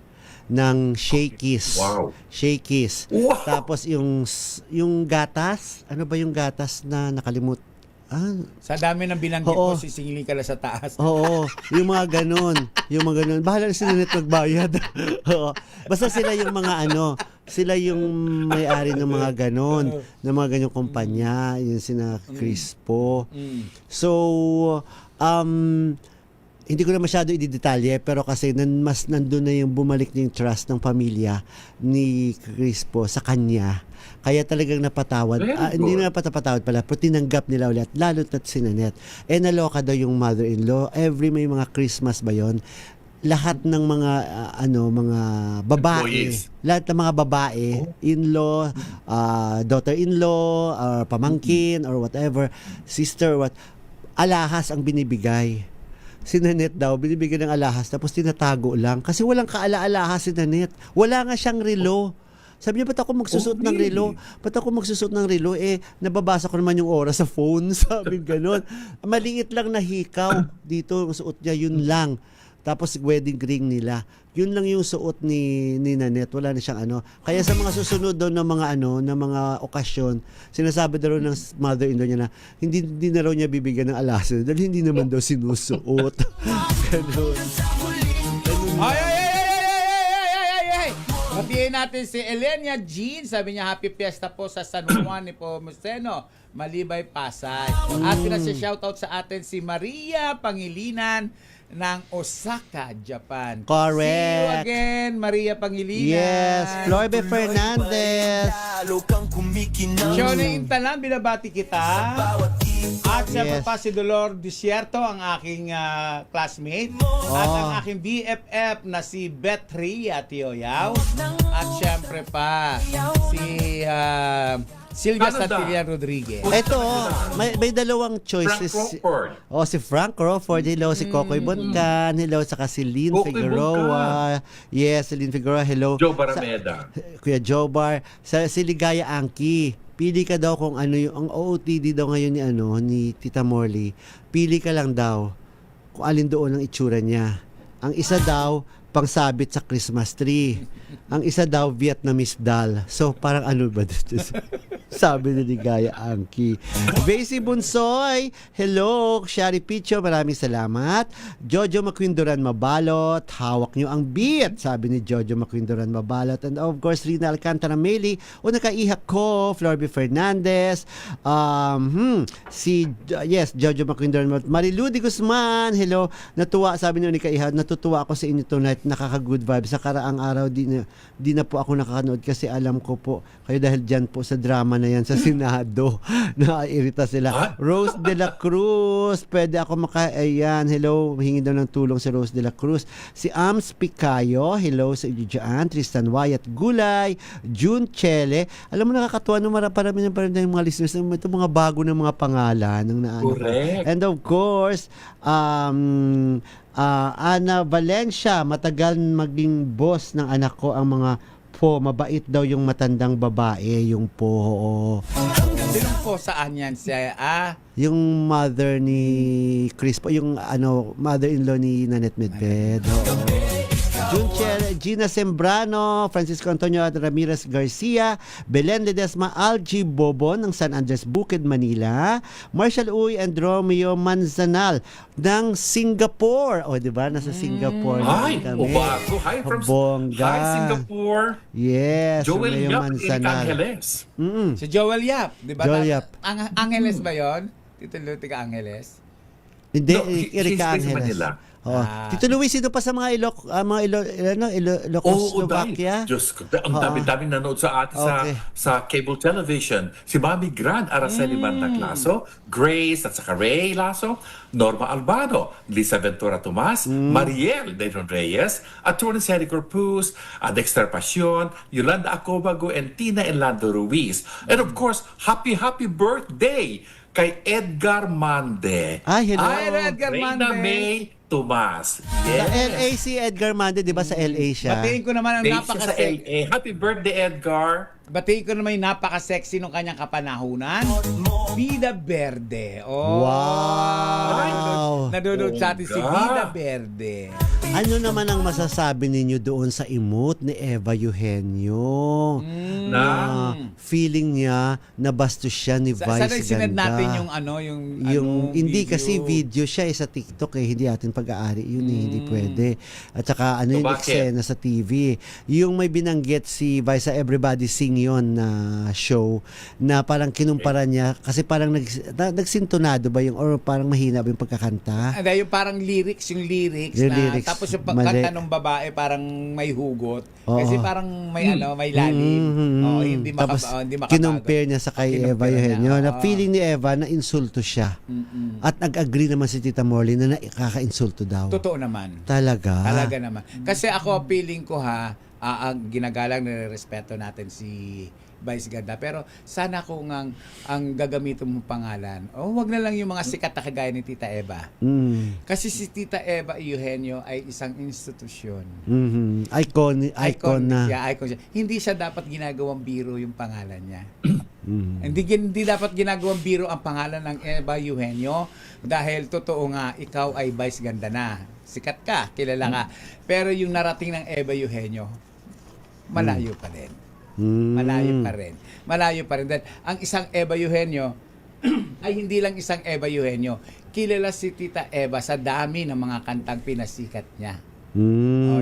ng Shakey's. Wow. Shakey's. Wow. Tapos yung gatas, ano ba yung gatas na nakalimut? Sa dami ng binanggit Oo. mo, sisingilin ka lang sa taas. Oo, yung mga ganun. Bahala na si Nanette magbayad. Oo. Basta sila yung mga sila yung may-ari ng mga ganun, ng mga ganyong kumpanya, yung sina Crispo. So, hindi ko na masyado i-detalye, pero kasi mas nandun na yung bumalik na yung trust ng pamilya ni Crispo sa kanya. Kaya talagang napatawad. Hindi na napatawad pala, pero tinanggap nila ulit, lalo na't si Nanette. Naloka daw yung mother-in-law. Every may mga Christmas ba yon, lahat ng mga mga babae, Employees. lahat ng mga babae, in-law, daughter-in-law, or pamangkin, or whatever, sister, alahas ang binibigay. Si Nanette daw, binibigyan ng alahas, tapos tinatago lang. Kasi walang kaala-alahas si Nanette. Wala nga siyang relo. Sabi niya, ba't ako magsusuot ng relo? Ba't ako magsusuot ng relo? Nababasa ko naman yung oras sa phone. Sabi gano'n. Maliit lang na hikaw dito, ang suot niya, yun lang. Tapos wedding ring nila. Yun lang yung suot ni Nanette. Wala na siyang ano. Kaya sa mga susunod daw ng mga okasyon, sinasabi daw ng mother-in-law niya na hindi na raw niya bibigyan ng alasan dahil hindi naman daw sinusuot. Ganun. Ay! Batiin natin si Elenia Jean. Sabi niya, happy fiesta po sa San Juan ni Pomoceno, Malibay, Pasay. At pinasa-shoutout sa atin si Maria Pangilinan ng Osaka, Japan. Correct. See you again, Maria Pangilinan. Yes, Florbe Fernandez. Shone Intalan, binabati kita. At siyempre pa si Dolor Desierto, ang aking classmate. At ang aking BFF na si Beth Ria Tioyaw. At siyempre pa si Silvia Santillan Rodriguez. Ito, may dalawang choices. Frank Crawford. Si Frank Crawford, hello, si Kokoy Boncan, hello, saka si Lynn Kokoy Figueroa. Yes, si Lynn Figueroa, hello. Joe Barameda. Kuya Joe Bar. Si Ligaya Angki. Pili ka daw kung ano yung ang OOTD daw ngayon ni Tita Morley. Pili ka lang daw kung alin doon ang itsura niya. Ang isa daw pangsabit sa Christmas tree. Ang isa daw Vietnamese doll. So parang ano ba dito? Sabi ni Ligaya Angki. Basie Bunsoy, hello. Shari Picho, maraming salamat. Jojo Maquindoran Mabalot, hawak nyo ang beat. Sabi ni Jojo Maquindoran Mabalot. And of course, Rina Alcantara Meli, o nakaihak ko, Florby Fernandez, yes, Jojo Maquindoran Mabalot. Mariludi Guzman, hello. Natuwa, sabi ni Kaiha, natutuwa ako sa inyo tonight, nakaka-good vibes. Sa karaang araw, di na po ako nakakanood kasi alam ko po, kayo dahil dyan po sa drama na yan sa Senado, naiirita sila. Rose de la Cruz, pwede ako ayan, hello, hingi daw ng tulong si Rose de la Cruz. Si Ams Picayo, hello sa inyo dyan. Tristan Wyatt Gulay, June Chele. Alam mo, nakakatuwa nung marami ng mga listeners, ito mga bago ng mga pangalan. Correct. And of course, Ana Valencia, matagal maging boss ng anak ko ang mga po, mabait daw yung matandang babae, yung po. Sino po saan yan siya? Yung mother ni Chris po, yung mother-in-law ni Nanette Medved. Gina Sembrano, Francisco Antonio Ramirez Garcia, Belen Ledesma Algie Bobon ng San Andres Bukid, Manila, Marshall Uy and Romeo Manzanal ng Singapore. O, di ba? Nasa Singapore. Hi, Obago. Hi from Singapore. Yes. Joel Romeo Yap, Eric Angeles. Si Joel Yap, di ba? Joel Yap. Angeles ba yun? Tito Lutica Angeles? Hindi, No, Erika he's based in Angeles. Manila. Tito Luis, sino pa sa mga Ilocoslovaquia? Diyos ko. Ang dami-dami nanood sa atin sa cable television. Si Mami Grand Araceli Bantaclaso, Grace at saka Ray Lasso, Norma Albano, Lisa Ventura Tomas, Mariel Dayton Reyes, Atty. Seri Corpus, Dexter Pasion, Yolanda Acobago, and Tina Enlando Ruiz. And of course, happy birthday kay Edgar Mande. Hello. Edgar Reyna Mande. May Tomas. Yes. Sa LA si Edgar Mande, di ba sa LA siya? Batiin ko naman ang Based siya sa LA. Happy birthday, Edgar. Batiin ko naman yung napaka-sexy nung kanyang kapanahunan. Vida Verde. Wow! Nanonood sa atin si Vida Verde. Ano naman ang masasabi ninyo doon sa emote ni Eva Eugenio? Na feeling niya na bastos siya ni Vice Sana Ganda. sinad natin yung hindi video. kasi video siya sa TikTok hindi atin pag-aari yun hindi pwede. At saka yung eksena sa TV. Yung may binanggit si Vice sa Everybody Sing yon na show na parang kinumpara niya kasi parang nagsintonado ba yung or parang mahina ba yung pagkakanta? Yung parang lyrics Yung na lyrics, tapos yung pagkanta ng babae parang may hugot. Kasi parang may lalim. Hindi makapagod. Kinumpare niya sa kay Eva Eugenio na feeling ni Eva na insulto siya. At nag-agree naman si Tita Morley na nakaka-insulto daw. Totoo naman. Talaga naman. Kasi ako feeling ko ang ginagalang, nire-respeto natin si Vice Ganda. Pero sana kung ang gagamitin mong pangalan, wag na lang yung mga sikat na kagaya ni Tita Eva. Kasi si Tita Eva Eugenio ay isang institusyon. Icon na. Yeah, icon siya. Hindi siya dapat ginagawang biro yung pangalan niya. Hindi dapat ginagawang biro ang pangalan ng Eva Eugenio dahil totoo nga, ikaw ay Vice Ganda na. Sikat ka, kilala ka. Pero yung narating ng Eva Eugenio, malayo pa rin. Malayo pa rin. Dahil ang isang Eva Eugenio ay hindi lang isang Eva Eugenio. Kilala si Tita Eva sa dami ng mga kantang pinasikat niya.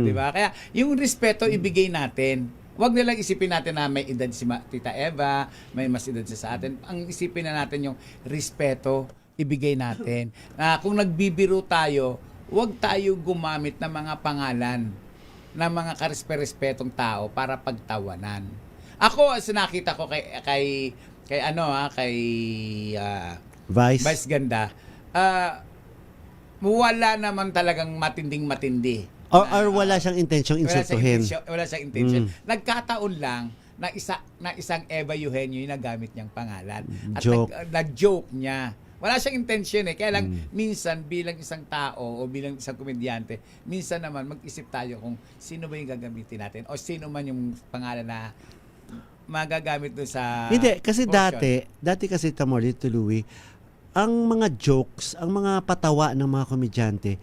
Di ba? Kaya yung respeto ibigay natin. Huwag nilang isipin natin na may edad si Tita Eva, may mas edad siya sa atin. Ang isipin na natin yung respeto, ibigay natin. Kung nagbibiro tayo, huwag tayo gumamit ng mga pangalan ng mga karespe-respetong tao para pagtawanan. Ako, nakita ko kay Vice Ganda, wala naman talagang matinding-matindi. Or wala siyang intensyong insultuhin. Wala siyang intention. Nagkataon lang na isang Eva Eugenio yung nagamit niyang pangalan. At nag-joke niya. Wala siyang intention eh. Kaya lang minsan bilang isang tao o bilang isang komedyante, minsan naman mag-isip tayo kung sino ba yung gagamitin natin o sino man yung pangalan na magagamit doon sa Hindi, kasi portion. dati kasi Tamori, Louie, ang mga jokes, ang mga patawa ng mga komedyante,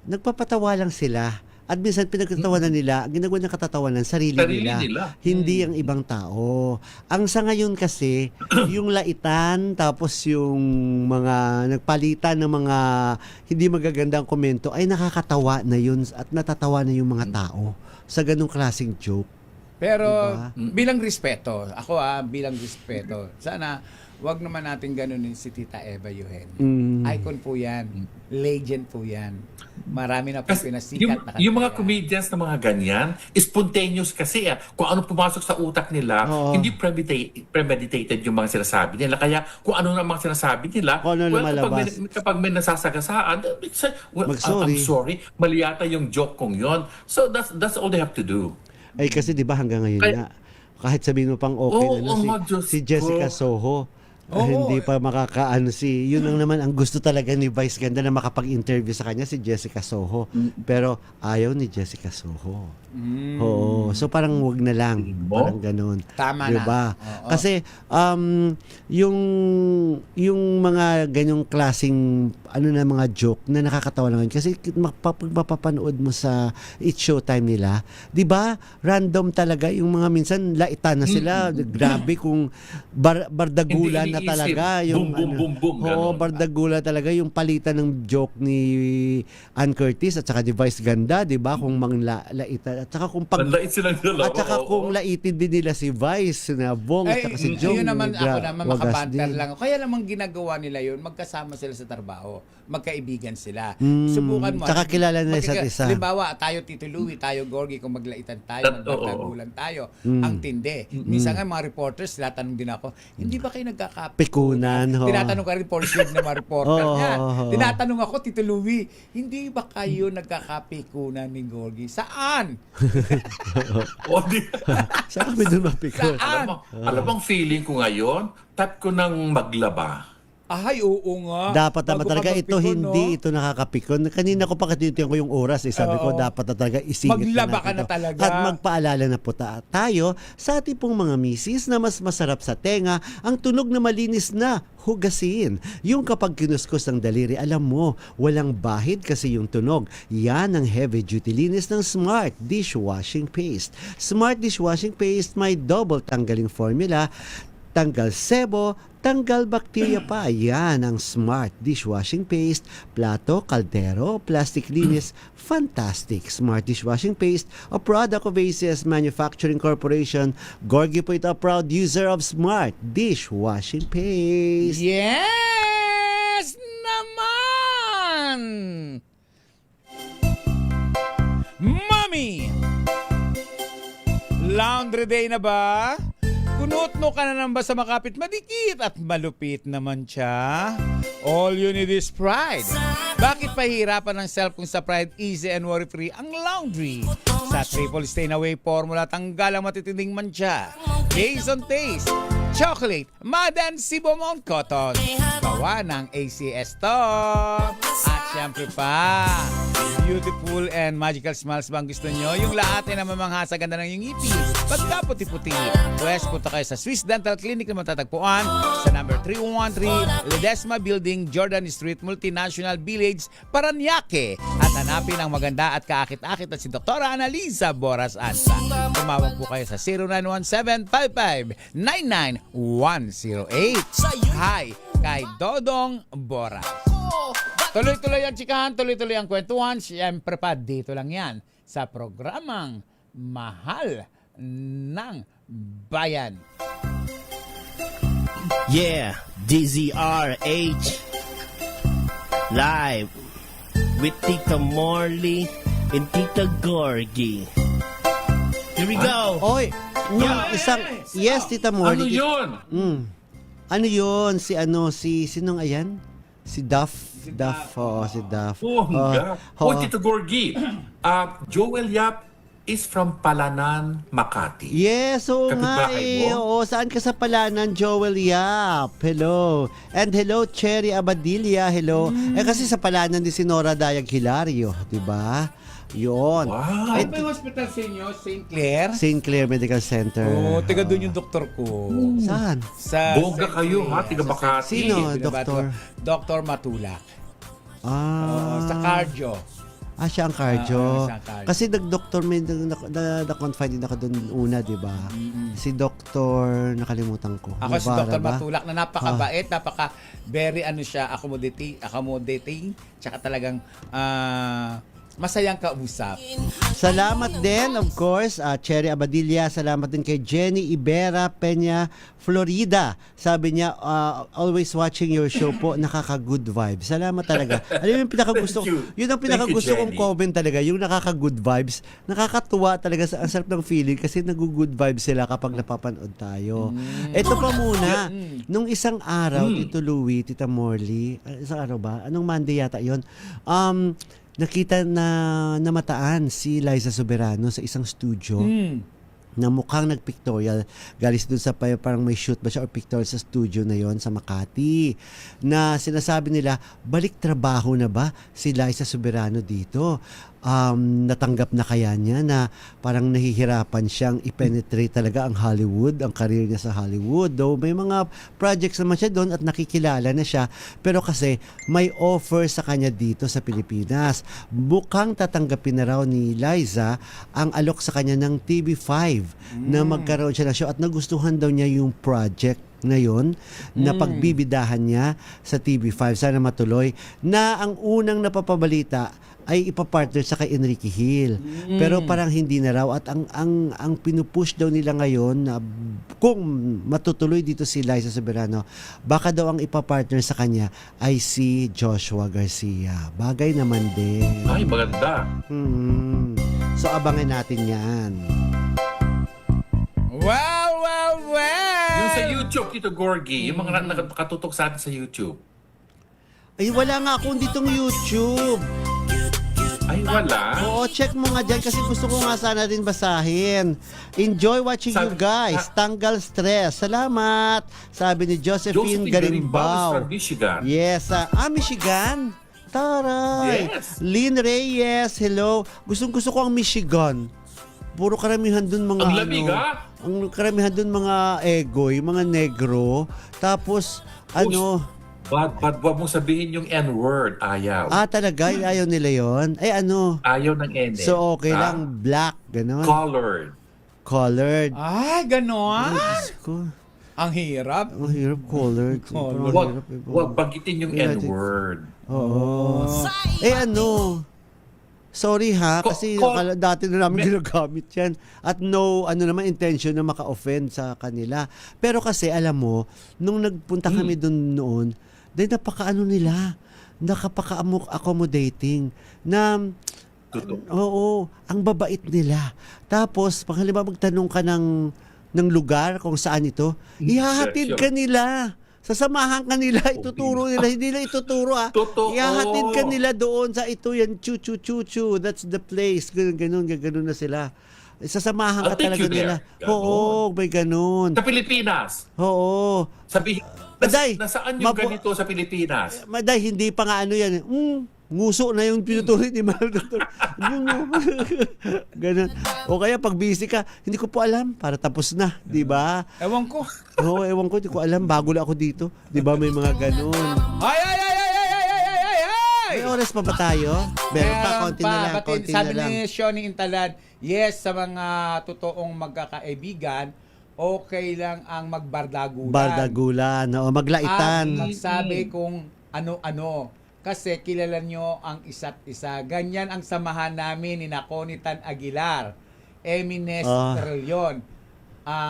nagpapatawa lang sila. At minsan pinagtatawanan nila, ginagawa ng katatawanan sarili nila. Hindi ang ibang tao. Ang sa ngayon kasi, yung laitan, tapos yung mga nagpalitan ng mga hindi magagandang komento, ay nakakatawa na yun at natatawa na yung mga tao sa ganung klaseng joke. Pero bilang respeto, bilang respeto, sana wag naman natin ganunin si Tita Eva Eugenio. Icon po yan. Legend po yan. Marami na po pinasikat na yung mga comedians na mga ganyan, spontaneous kasi kung ano pumasok sa utak nila, hindi premeditated yung mga sinasabi nila. Kaya kung ano na mga sinasabi nila, kapag may nasasagasaan, I'm sorry, mali yata yung joke kong yon. So that's all they have to do. Ay kasi 'di ba hanggang ngayon nga kahit sabihin mo pang okay si Jessica Soho, hindi pa makakaano yun ang naman ang gusto talaga ni Vice Ganda na makapag-interview sa kanya si Jessica Soho. Pero ayaw ni Jessica Soho. Oo. So parang wag na lang. Parang ganun. Tama diba? na. Kasi yung mga ganyong klaseng mga joke na nakakatawa lang kasi mapapanood mo sa It's Showtime nila, 'di ba? Random talaga yung mga minsan laitan na sila. Grabe kung bardagulan na talaga yung bardagula talaga yung palitan ng joke ni Ann Curtis at saka ni Vice Ganda, 'di ba? Kung laitan at saka kung kung laitin din nila si Vice na Bong at saka si Jong. Yun naman ako naman makabanter lang. Kaya namang ginagawa nila yun, magkasama sila sa trabaho. Magkaibigan sila. Subukan mo. Tsaka kilala na isa't isa. Halimbawa, tayo Tito Louie, tayo Gorgie, kung maglaitan tayo, magbardagulan tayo. Ang tindi. Minsan nga mga reporters, tinatanong din ako, hindi ba kayo nagkakapikunan? Tinatanong ka reporters ng mga reporter niya. Tinatanong ako, Tito Louie, hindi ba kayo nagkakapikunan ni Gorgie? Saan? Saan kami doon mapikon? Alam mo, feeling ko ngayon, type ko ng maglaba. Ay, oo nga. Dapat naman talaga ito, hindi ito nakakapikon. Kanina ko pa katitiyan ko yung oras. Sabi ko, dapat na talaga isingit maglaba ka na talaga. At magpaalala na po tayo sa ating pong mga misis na mas masarap sa tenga ang tunog na malinis na hugasin. Yung kapag kinuskos ng daliri, alam mo, walang bahid kasi yung tunog. Yan ang heavy-duty linis ng Smart Dishwashing Paste. Smart Dishwashing Paste may double tanggaling formula, tanggal sebo, tanggal bakterya pa. Yan ang Smart Dishwashing Paste. Plato, kaldero, plastic linis, fantastic. Smart Dishwashing Paste, a product of ACS Manufacturing Corporation. Gorgie po ito, a proud user of Smart Dishwashing Paste. Yes naman! Mommy! Laundry day na ba? Kunutno ka na naman ba sa makapit madikit at malupit naman siya? All you need is Pride. Bakit pahihirapan ng self kung sa Pride easy and worry-free ang laundry? Sa triple stain away formula, tanggal ang matitinding mancha. Based on taste, chocolate, Madan Sibomon Cotton. Gawa ng ACS to. At syempre pa, beautiful and magical smiles bang gusto nyo? Yung lahat ay namamangha sa ganda ng yung ngipin. Pagka puti-puti, pwes punta kayo sa Swiss Dental Clinic na matatagpuan sa number 3113 Ledesma Building, Jordan Street, Multinational Village, Paranaque. At hanapin ang maganda at kaakit-akit na si Dr. Annalisa Boras Ansa. Tumawag po kayo sa 0917-55-99108. Hi kay Dodong Boras. Tuloy-tuloy ang chikahan, tuloy-tuloy ang kwentuhan. Siyempre pa, dito lang yan sa programang Mahal ng Bayan. Yeah, DZRH live with Tita Morley and Tita Gorgie. Here we go. Oy, yes, Tita Morley. Ano yun? Ano yun? Sinong ayan? Si Duff. Oo, si Duff. Oh, Tito Gorgie. Joel Yap is from Palanan, Makati. Yes, oo nga Kapitbahay mo? Oo, saan ka sa Palanan, Joel Yap? Hello. And hello, Cherry Abadilla. Hello. Kasi sa Palanan din si Nora Dayag Hilario, di ba? Yun. Wow. Ay, may hospital sa inyo, St. Clair? St. Clair Medical Center. Tiga doon yung doktor ko. Saan? Sa Bongga St. kayo, Clair. ha? Tiga Makati. Sino, doktor? Dr. Matulak. Ah. Sa cardio. Siya ang cardio. siya ang cardio. Kasi nag-doctor, may na-confine din ako doon una, di ba? Si doktor, nakalimutan ko. Ako si Navarra Dr. ba? Matulak na napakabait, very accommodating, tsaka talagang masayang kausap. Salamat din, of course, Cherry Abadilla. Salamat din kay Jenny Ibera Peña, Florida. Sabi niya, always watching your show po, nakaka-good vibes. Salamat talaga. Alam mo yung pinakagusto, yun ang pinakagusto kong comment talaga, yung nakaka-good vibes. Nakakatuwa talaga, ang sarap ng feeling kasi nag-good vibes sila kapag napapanood tayo. Ito pa muna, nung isang araw, Tito Louie, Tita Morley, isang araw ba? Anong Monday yata yun? Nakita na namataan si Liza Soberano sa isang studio na mukhang nag-pictorial. Galis dun sa parang may shoot ba siya or pictorial sa studio na yon sa Makati. Na sinasabi nila, balik trabaho na ba si Liza Soberano dito? Natanggap na kaya niya na parang nahihirapan siyang i-penetrate talaga ang Hollywood, ang career niya sa Hollywood. Though may mga projects naman siya doon at nakikilala na siya. Pero kasi may offer sa kanya dito sa Pilipinas. Mukhang tatanggapin na raw ni Liza ang alok sa kanya ng TV5 na magkaroon siya ng show at nagustuhan daw niya yung project ngayon na pagbibidahan niya sa TV5. Sana matuloy na ang unang napapabalita ay ipapartner sa kay Enrique Hill. Pero parang hindi na raw at ang pinupush daw nila ngayon na kung matutuloy dito si Liza Soberano, baka daw ang ipapartner sa kanya ay si Joshua Garcia. Bagay naman din. Ay, maganda. So abangan natin yan. Wow! Yung sa YouTube, Tito Gorgie, yung mga nakatutok sa atin sa YouTube. Ay, wala nga akong ditong YouTube. Ay, wala? Oo, check mo nga dyan kasi gusto ko nga sana din basahin. Enjoy watching you guys. Tanggal stress. Salamat. Sabi ni Josephine Garimbao. From Michigan. Yes. Michigan? Taray. Yes. Lynn Reyes, hello. Gustong-gusto ko ang Michigan. Puro karamihan dun mga Ang lamig, ha? Ang karamihan dun mga egoy, mga negro. Tapos, Wag mong sabihin yung N-word. Ayaw. talaga? Ayaw nila yon. Ayaw ng N. So, okay lang. Black, gano'n. Colored. Ay, gano'n? Ko. Ang hirap. Ang hirap, colored. Wag bagitin yung N-word. Oo. Sorry ha, kasi dati na namin ginagamit yan. At intention na maka-offend sa kanila. Pero kasi, alam mo, nung nagpunta kami doon noon, dahil nakapaka-accommodating na, ang babait nila. Tapos, pag halimbawa magtanong ka ng lugar kung saan ito, ihahatid ka nila. Sasamahan ka nila, ituturo nila. Hindi nila ituturo Ihahatid ka nila doon sa ito yan, chu-chu-chu-chu. That's the place. Ganun na sila. Sasamahan ka I'll take talaga you there. nila. Ganon. Oo, may ganun. Sa Pilipinas, Oo. sabihin, Maday, nasaan yung ganito sa Pilipinas? Maday, hindi pa nga ano yan. Nguso na yung pinutuloy ni Mahal Doktor. Ganun. O kaya pag busy ka, hindi ko po alam, para tapos na, di ba? Ewan ko. Oo, ewan ko, hindi ko alam, bago lang ako dito. Di ba may mga ganun. Ay! May oras pa ba tayo? Meron pa, konti na lang, konti sabi na lang. ni Shoni Intalad, yes, sa mga totoong magkakaibigan, okay lang ang magbardagulan. Bardagulan, o maglaitan. At magsabi kung ano-ano. Kasi kilala nyo ang isa't isa. Ganyan ang samahan namin ni Naconitan Aguilar, Emines Trillion,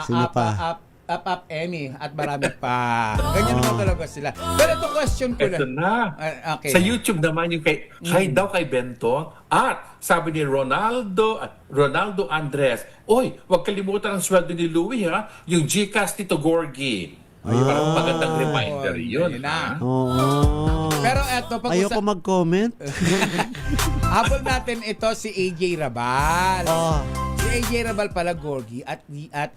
Sino pa? Up, Emmy, at marami pa. Ganyan naman talaga sila. Pero ito question ko Ito na. Okay. Sa YouTube naman yung kay daw kay Bento. At sabi ni Ronaldo Andres, oy, huwag kalimutan ang sweldo ni Louie ha. Yung GCash Tito Gorgie. Ay, parang magandang reminder yun. Yun na. Oo. Pero eto, Ayoko mag-comment. habol natin ito si AJ Rabal. Si AJ Rabal pala, Gorgie, at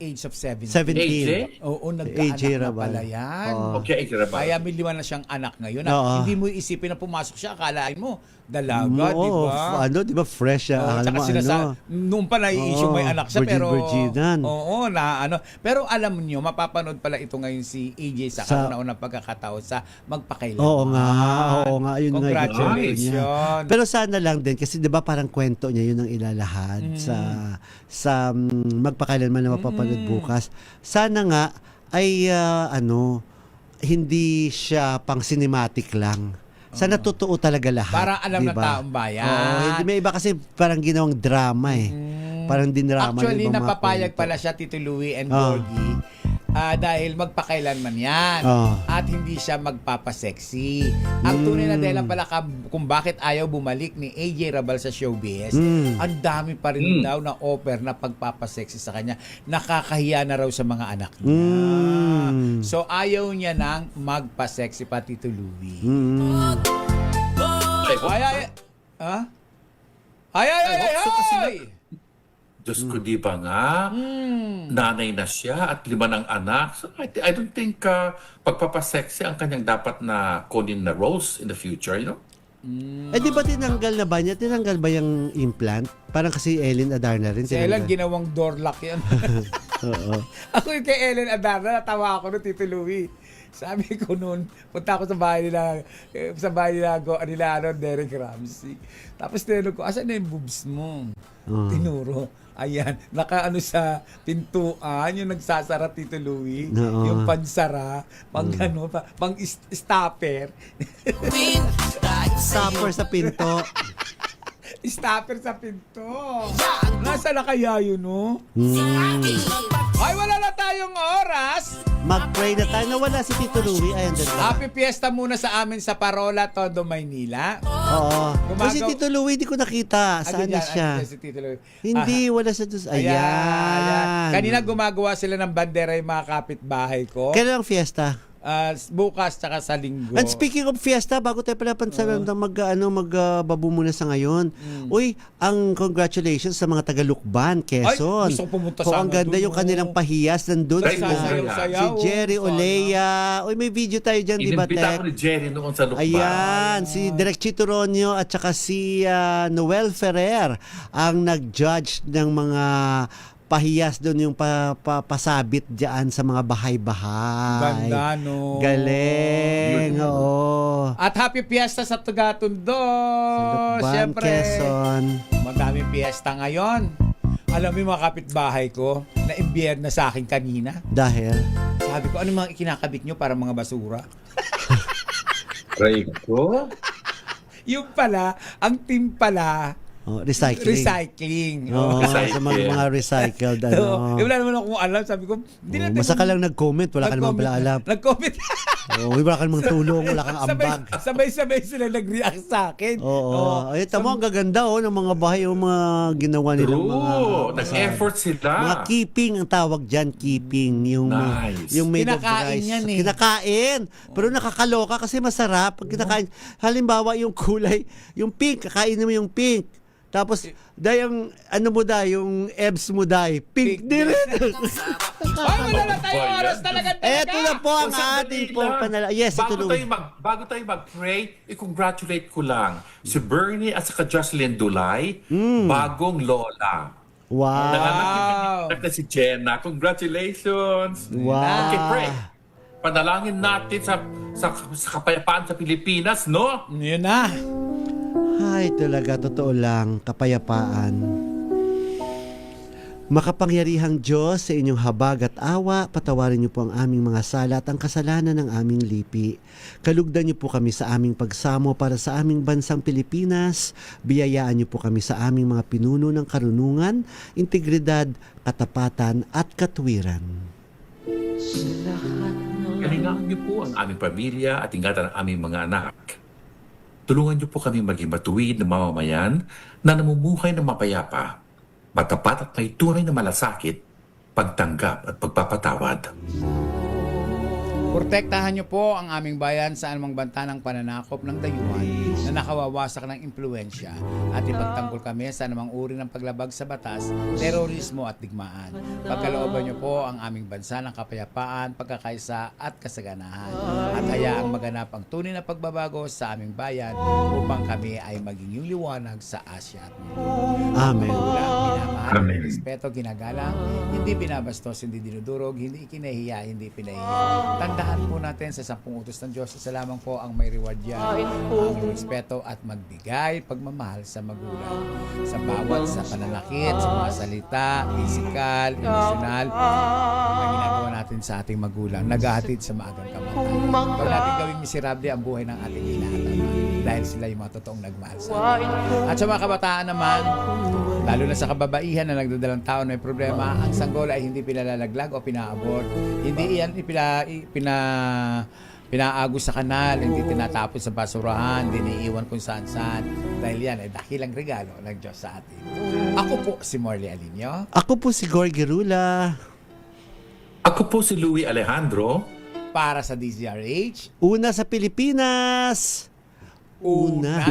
age of 17. 17. Oo, AJ nagkaanak na Rabal. pala yan. Okay, AJ Rabal. Kaya may 5 na siyang anak ngayon. Oo. Hindi mo isipin na pumasok siya, akalain mo, dalaga, di Oo, ba? di ba fresh siya? Oo, tsaka nung pa nai-issue may anak siya, pero virginan. oo, pero alam niyo, mapapanood pala ito ngayon si AJ sa kauna-unang pagkakataon sa Magpakailan. Oo nga, yun nga. Congratulations. Pero sana lang din, kasi di ba parang kwento niya yun ang ilalahad sa Magpakailanman na mapapanood bukas. Sana nga ay hindi siya pang cinematic lang. Sana totoo talaga lahat. Para alam diba? ng taong bayan. Hindi, may iba kasi parang ginawang drama Parang dinrama. Actually, yung ibang mga napapayag kwento. pala siya, Tito Louie and Gorgie, dahil magpakailanman yan. At hindi siya magpapasexy. Ang tunay na dahilan pala kung bakit ayaw bumalik ni AJ Rabal sa showbiz, ang dami pa rin daw na offer na pagpapasexy sa kanya. Nakakahiya na raw sa mga anak niya. So, ayaw niya nang magpa-sexy pa, Tito Louie. Ay! Diyos ko, di ba nga? Nanay na siya at 5 ng anak. So I don't think pagpapasexy ang kanyang dapat na kunin na roles in the future, you know? Di ba tinanggal na ba niya? Tinanggal ba yung implant? Parang kasi Ellen Adarna rin. Si Ellen, ginawang door lock yan. Oo. Ako yung kay Ellen Adarna, natawa ako no, Tito Louie. Sabi ko noon, punta ako sa bahay nila Derek Ramsey. Tapos tinanong ko, asan na yung boobs mo? Tinuro. Ayan, nakaano sa pintuan, yung nagsasara, Tito Louie, yung pansara, pang stopper. Stopper sa pinto. Stopper sa pinto. Nasa na kaya yun, no? Ay, wala na tayong oras. Mag-pray na tayo. Nawala si Tito Louie. Ayan, dyan. Happy Fiesta muna sa amin sa Parola, Todo, Maynila. Oo. Si Tito Louie, di ko nakita. Saan na siya? Si Tito Louie. Hindi, wala sa doon. Ayan. Kanina gumagawa sila ng bandera yung mga kapitbahay ko. Kailan ang fiesta? Bukas tsaka sa linggo. And speaking of fiesta, bago tayo pala pansalan magbabu muna sa ngayon. Uy, ang congratulations sa mga taga-Lukban, Quezon. Ay, gusto ko pumunta Kung sana ang ganda dun, yung kanilang pahiyas nandun. Si Jerry Olea. Uy, may video tayo dyan, di ba, Inimbita Tek? ko ni Jerry noon sa Lukban. Ayan, si Direk Chito Ronyo at saka si Noel Ferrer ang nag-judge ng mga pahiyas doon yung pasabit diyan sa mga bahay-bahay. Ganda, no? Galing, oo. At happy fiesta sa Tugatundo. Lukban, Siyempre, Quezon. madaming fiesta ngayon. Alam mo yung mga kapitbahay ko na imbierna sa akin kanina. Dahil? Sabi ko, ano mga kinakabit nyo para mga basura? Rico? Yung pala, ang team pala, recycling. Oh. Sa mga recycled. Wala naman akong alam. Sabi ko, basta ka lang nag-comment. Wala ka naman pala alam. Nag-comment. Wala ka namang tulong. Wala kang ambag. Sabay-sabay sila nag-react sa akin. Ay, tamo, ang gaganda ng mga bahay, yung mga ginawa nilang mga... Nag-effort sila. Mga keeping ang tawag dyan, keeping. Yung made of rice. Yan Kinakain. Pero nakakaloka kasi masarap. Pag kinakain, halimbawa yung kulay, yung pink, kakainin mo yung pink. Tapos, yung, ano mo dahil, yung abs mo dahil, pink din rin. Ay, wala tayo oras talaga. Eto na po ang ating pong Yes, ito Bago tayo mag-pray, i-congratulate ko lang si Bernie at saka Jocelyn Dulay, bagong lola. Wow. Nanganak na si Jenna. Congratulations. Wow. Okay, pray. Panalangin natin sa kapayapaan sa Pilipinas, no? Yun na. Ay, talaga, totoo lang, kapayapaan. Makapangyarihang Diyos, sa inyong habag at awa, patawarin niyo po ang aming mga sala at ang kasalanan ng aming lipi. Kalugdan niyo po kami sa aming pagsamo para sa aming bansang Pilipinas. Biyayaan niyo po kami sa aming mga pinuno ng karunungan, integridad, katapatan at katwiran. Kalingaan niyo po ang aming pamilya at ingatan ang aming mga anak. Tulungan niyo po kami maging matuwid na mamamayan na namumuhay ng mapayapa, matapat at may tunay na malasakit, pagtanggap at pagpapatawad. Protektahan niyo po ang aming bayan sa anumang banta ng pananakop ng dayuhan na nakawawasak ng impluensya at ipagtanggol kami sa anumang uri ng paglabag sa batas, terorismo at digmaan. Pagkalooban niyo po ang aming bansa ng kapayapaan, pagkakaisa at kasaganahan at hayaang maganap ang tunay na pagbabago sa aming bayan upang kami ay maging yung liwanag sa Asya at mundo. Amen. Minamahal, respeto, ginagalang, hindi binabastos, hindi dinudurog, hindi ikinahiya, hindi pinahiya. Tandaan po natin sa 10 utos ng Diyos, isa lamang po ang may reward yan. Ang respeto at magbigay, pagmamahal sa magulang. Sa bawat sa pananakit, sa mga salita, physical, emotional, na ginagawa natin sa ating magulang, naghahatid sa maagang kamatayan. Huwag natin gawing miserable ang buhay ng ating ina at ama dahil sila yung mga totoong nagmahal sa atin. At sa mga kabataan naman, lalo na sa kababaihan na nagdadalang taon may problema, ang sanggol ay hindi pinalalaglag o pinaabort. Hindi iyan pinaagos sa kanal, hindi tinatapon sa basurahan, hindi niiwan kung saan-saan. Dahil yan ay dakilang regalo ng Diyos sa atin. Ako po si Morley Alinio. Ako po si Gorgie Rula. Ako po si Louie Alejandro. Para sa DZRH. Una sa Pilipinas. Una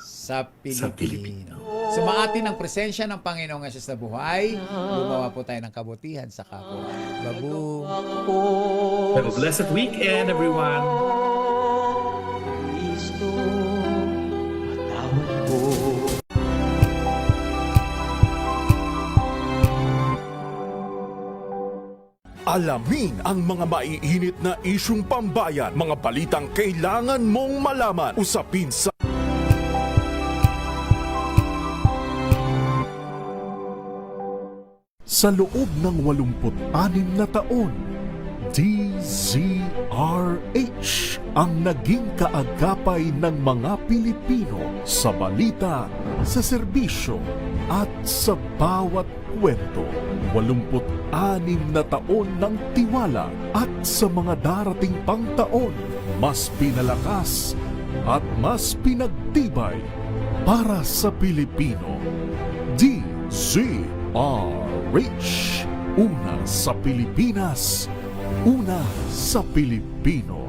sa Pilipino. Sumaatin ang presensya ng Panginoong Yesus na buhay. Gumawa po tayo ng kabutihan sa kapwa. Babu. Have a blessed weekend, everyone. Alamin ang mga maiinit na isyung pambayan, mga balitang kailangan mong malaman, usapin sa Sa loob ng 86 na taon, DZRH ang naging kaagapay ng mga Pilipino sa balita, sa serbisyo at sa bawat kwento. 86 na taon ng tiwala at sa mga darating pang taon, mas pinalakas at mas pinagtibay para sa Pilipino. DZRH, una sa Pilipinas, una sa Pilipino.